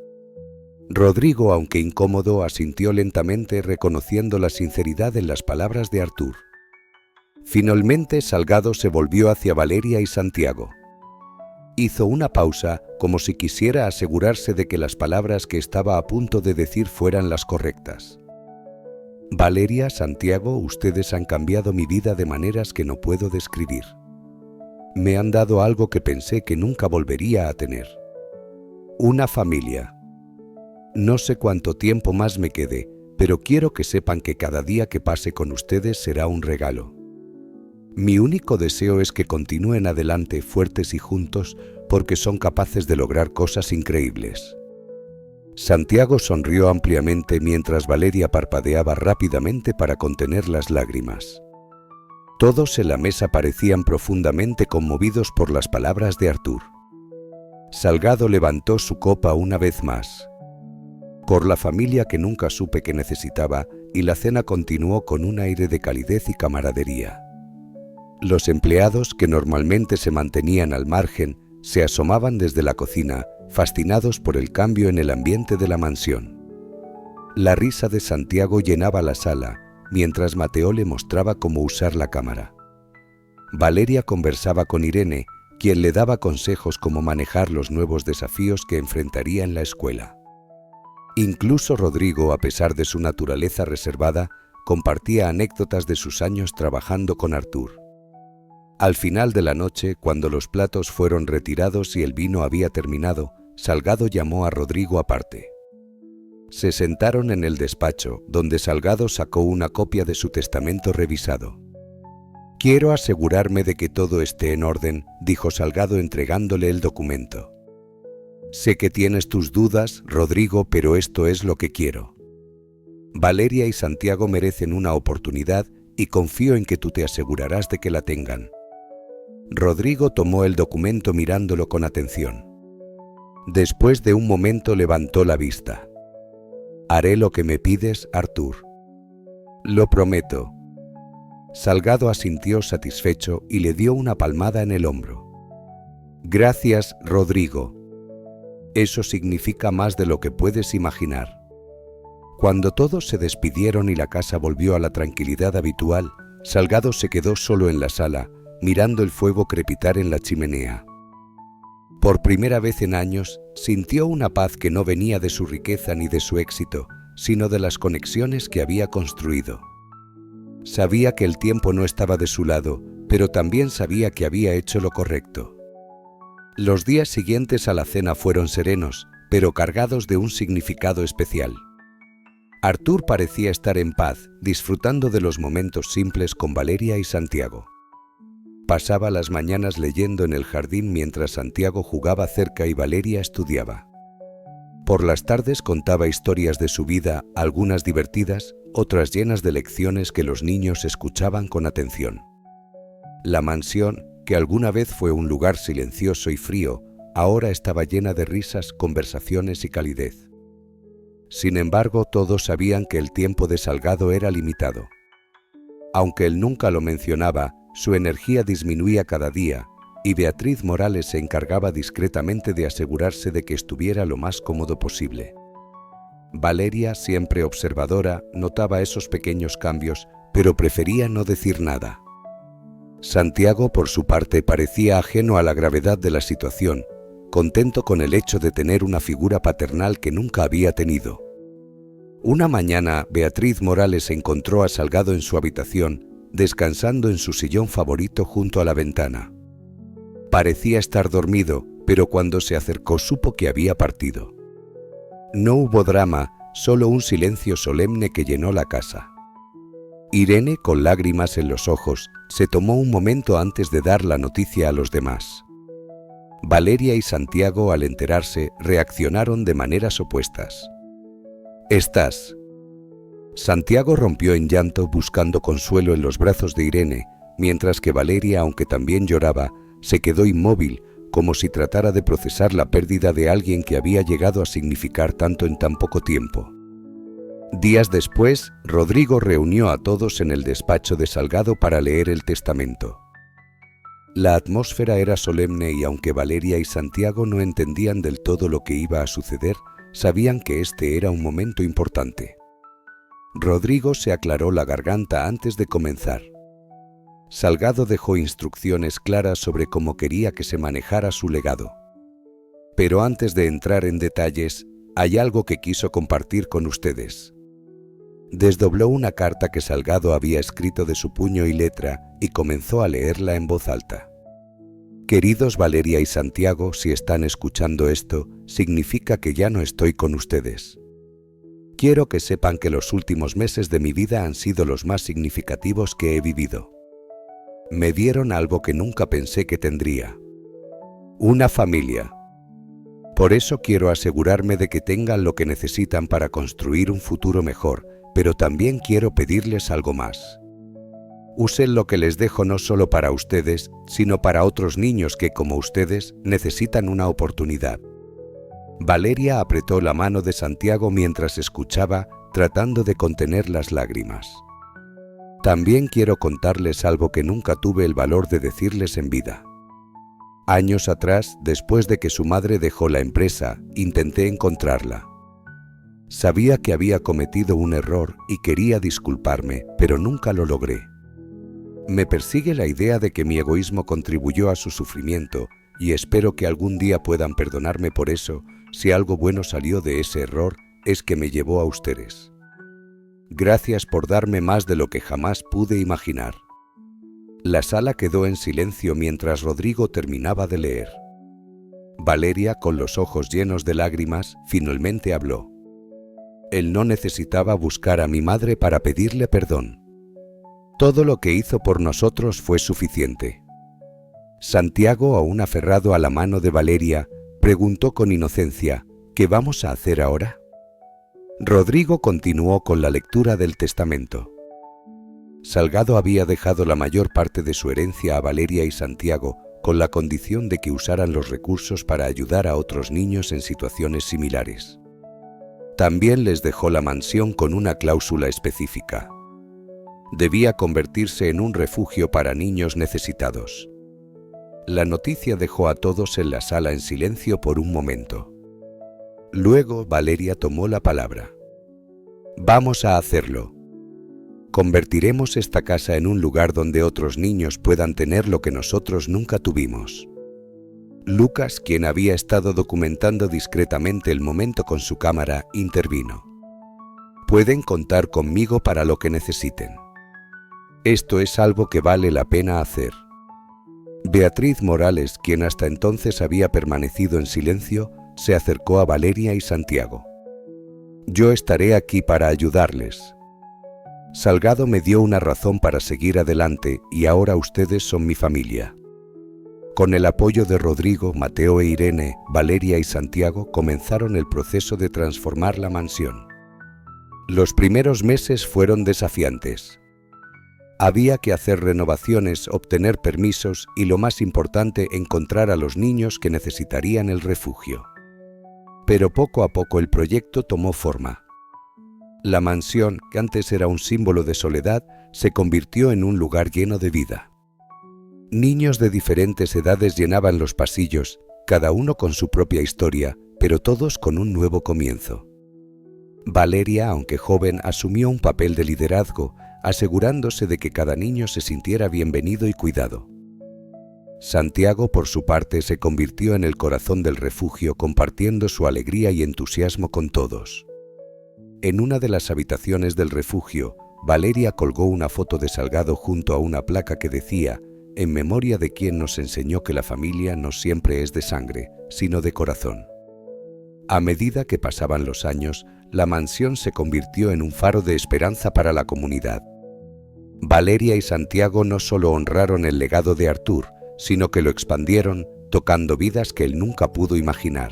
Rodrigo, aunque incómodo, asintió lentamente, reconociendo la sinceridad en las palabras de Artur. Finalmente, Salgado se volvió hacia Valeria y Santiago. Hizo una pausa, como si quisiera asegurarse de que las palabras que estaba a punto de decir fueran las correctas. Valeria, Santiago, ustedes han cambiado mi vida de maneras que no puedo describir. Me han dado algo que pensé que nunca volvería a tener. Una familia. No sé cuánto tiempo más me quede, pero quiero que sepan que cada día que pase con ustedes será un regalo. Mi único deseo es que continúen adelante fuertes y juntos, porque son capaces de lograr cosas increíbles. Santiago sonrió ampliamente mientras Valeria parpadeaba rápidamente para contener las lágrimas. Todos en la mesa parecían profundamente conmovidos por las palabras de Artur. Salgado levantó su copa una vez más. Por la familia que nunca supe que necesitaba, y la cena continuó con un aire de calidez y camaradería. Los empleados, que normalmente se mantenían al margen, se asomaban desde la cocina, fascinados por el cambio en el ambiente de la mansión. La risa de Santiago llenaba la sala, mientras Mateo le mostraba cómo usar la cámara. Valeria conversaba con Irene, quien le daba consejos cómo manejar los nuevos desafíos que enfrentaría en la escuela. Incluso Rodrigo, a pesar de su naturaleza reservada, compartía anécdotas de sus años trabajando con Artur. Al final de la noche, cuando los platos fueron retirados y el vino había terminado, Salgado llamó a Rodrigo aparte. Se sentaron en el despacho, donde Salgado sacó una copia de su testamento revisado. «Quiero asegurarme de que todo esté en orden», dijo Salgado entregándole el documento. «Sé que tienes tus dudas, Rodrigo, pero esto es lo que quiero. Valeria y Santiago merecen una oportunidad y confío en que tú te asegurarás de que la tengan». Rodrigo tomó el documento mirándolo con atención. Después de un momento levantó la vista. «Haré lo que me pides, Artur». «Lo prometo». Salgado asintió satisfecho y le dio una palmada en el hombro. «Gracias, Rodrigo. Eso significa más de lo que puedes imaginar». Cuando todos se despidieron y la casa volvió a la tranquilidad habitual, Salgado se quedó solo en la sala, mirando el fuego crepitar en la chimenea. Por primera vez en años, sintió una paz que no venía de su riqueza ni de su éxito, sino de las conexiones que había construido. Sabía que el tiempo no estaba de su lado, pero también sabía que había hecho lo correcto. Los días siguientes a la cena fueron serenos, pero cargados de un significado especial. Artur parecía estar en paz, disfrutando de los momentos simples con Valeria y Santiago. Pasaba las mañanas leyendo en el jardín mientras Santiago jugaba cerca y Valeria estudiaba. Por las tardes contaba historias de su vida, algunas divertidas, otras llenas de lecciones que los niños escuchaban con atención. La mansión, que alguna vez fue un lugar silencioso y frío, ahora estaba llena de risas, conversaciones y calidez. Sin embargo, todos sabían que el tiempo de Salgado era limitado. Aunque él nunca lo mencionaba, su energía disminuía cada día, y Beatriz Morales se encargaba discretamente de asegurarse de que estuviera lo más cómodo posible. Valeria, siempre observadora, notaba esos pequeños cambios, pero prefería no decir nada. Santiago, por su parte, parecía ajeno a la gravedad de la situación, contento con el hecho de tener una figura paternal que nunca había tenido. Una mañana, Beatriz Morales encontró a Salgado en su habitación, descansando en su sillón favorito junto a la ventana. Parecía estar dormido, pero cuando se acercó supo que había partido. No hubo drama, solo un silencio solemne que llenó la casa. Irene, con lágrimas en los ojos, se tomó un momento antes de dar la noticia a los demás. Valeria y Santiago, al enterarse, reaccionaron de maneras opuestas. «Estás». Santiago rompió en llanto buscando consuelo en los brazos de Irene, mientras que Valeria, aunque también lloraba, se quedó inmóvil, como si tratara de procesar la pérdida de alguien que había llegado a significar tanto en tan poco tiempo. Días después, Rodrigo reunió a todos en el despacho de Salgado para leer el testamento. La atmósfera era solemne y aunque Valeria y Santiago no entendían del todo lo que iba a suceder, sabían que este era un momento importante. Rodrigo se aclaró la garganta antes de comenzar. Salgado dejó instrucciones claras sobre cómo quería que se manejara su legado. Pero antes de entrar en detalles, hay algo que quiso compartir con ustedes. Desdobló una carta que Salgado había escrito de su puño y letra y comenzó a leerla en voz alta. Queridos Valeria y Santiago, si están escuchando esto, significa que ya no estoy con ustedes. Quiero que sepan que los últimos meses de mi vida han sido los más significativos que he vivido. Me dieron algo que nunca pensé que tendría. Una familia. Por eso quiero asegurarme de que tengan lo que necesitan para construir un futuro mejor, pero también quiero pedirles algo más. Usen lo que les dejo no solo para ustedes, sino para otros niños que, como ustedes, necesitan una oportunidad. Valeria apretó la mano de Santiago mientras escuchaba, tratando de contener las lágrimas. También quiero contarles algo que nunca tuve el valor de decirles en vida. Años atrás, después de que su madre dejó la empresa, intenté encontrarla. Sabía que había cometido un error y quería disculparme, pero nunca lo logré. Me persigue la idea de que mi egoísmo contribuyó a su sufrimiento y espero que algún día puedan perdonarme por eso. Si algo bueno salió de ese error, es que me llevó a ustedes. Gracias por darme más de lo que jamás pude imaginar. La sala quedó en silencio mientras Rodrigo terminaba de leer. Valeria, con los ojos llenos de lágrimas, finalmente habló. Él no necesitaba buscar a mi madre para pedirle perdón. Todo lo que hizo por nosotros fue suficiente. Santiago, aún aferrado a la mano de Valeria, preguntó con inocencia, ¿qué vamos a hacer ahora? Rodrigo continuó con la lectura del testamento. Salgado había dejado la mayor parte de su herencia a Valeria y Santiago, con la condición de que usaran los recursos para ayudar a otros niños en situaciones similares. También les dejó la mansión con una cláusula específica. Debía convertirse en un refugio para niños necesitados. La noticia dejó a todos en la sala en silencio por un momento. Luego Valeria tomó la palabra. Vamos a hacerlo. Convertiremos esta casa en un lugar donde otros niños puedan tener lo que nosotros nunca tuvimos. Lucas, quien había estado documentando discretamente el momento con su cámara, intervino. Pueden contar conmigo para lo que necesiten. Esto es algo que vale la pena hacer. Beatriz Morales, quien hasta entonces había permanecido en silencio, se acercó a Valeria y Santiago. Yo estaré aquí para ayudarles. Salgado me dio una razón para seguir adelante y ahora ustedes son mi familia. Con el apoyo de Rodrigo, Mateo e Irene, Valeria y Santiago comenzaron el proceso de transformar la mansión. Los primeros meses fueron desafiantes. Había que hacer renovaciones, obtener permisos y, lo más importante, encontrar a los niños que necesitarían el refugio. Pero poco a poco el proyecto tomó forma. La mansión, que antes era un símbolo de soledad, se convirtió en un lugar lleno de vida. Niños de diferentes edades llenaban los pasillos, cada uno con su propia historia, pero todos con un nuevo comienzo. Valeria, aunque joven, asumió un papel de liderazgo, asegurándose de que cada niño se sintiera bienvenido y cuidado. Santiago, por su parte, se convirtió en el corazón del refugio, compartiendo su alegría y entusiasmo con todos. En una de las habitaciones del refugio, Valeria colgó una foto de Salgado junto a una placa que decía: en memoria de quien nos enseñó que la familia no siempre es de sangre, sino de corazón. A medida que pasaban los años, la mansión se convirtió en un faro de esperanza para la comunidad. Valeria y Santiago no solo honraron el legado de Artur, sino que lo expandieron, tocando vidas que él nunca pudo imaginar.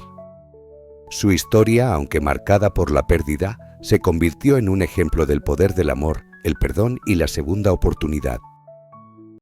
Su historia, aunque marcada por la pérdida, se convirtió en un ejemplo del poder del amor, el perdón y la segunda oportunidad.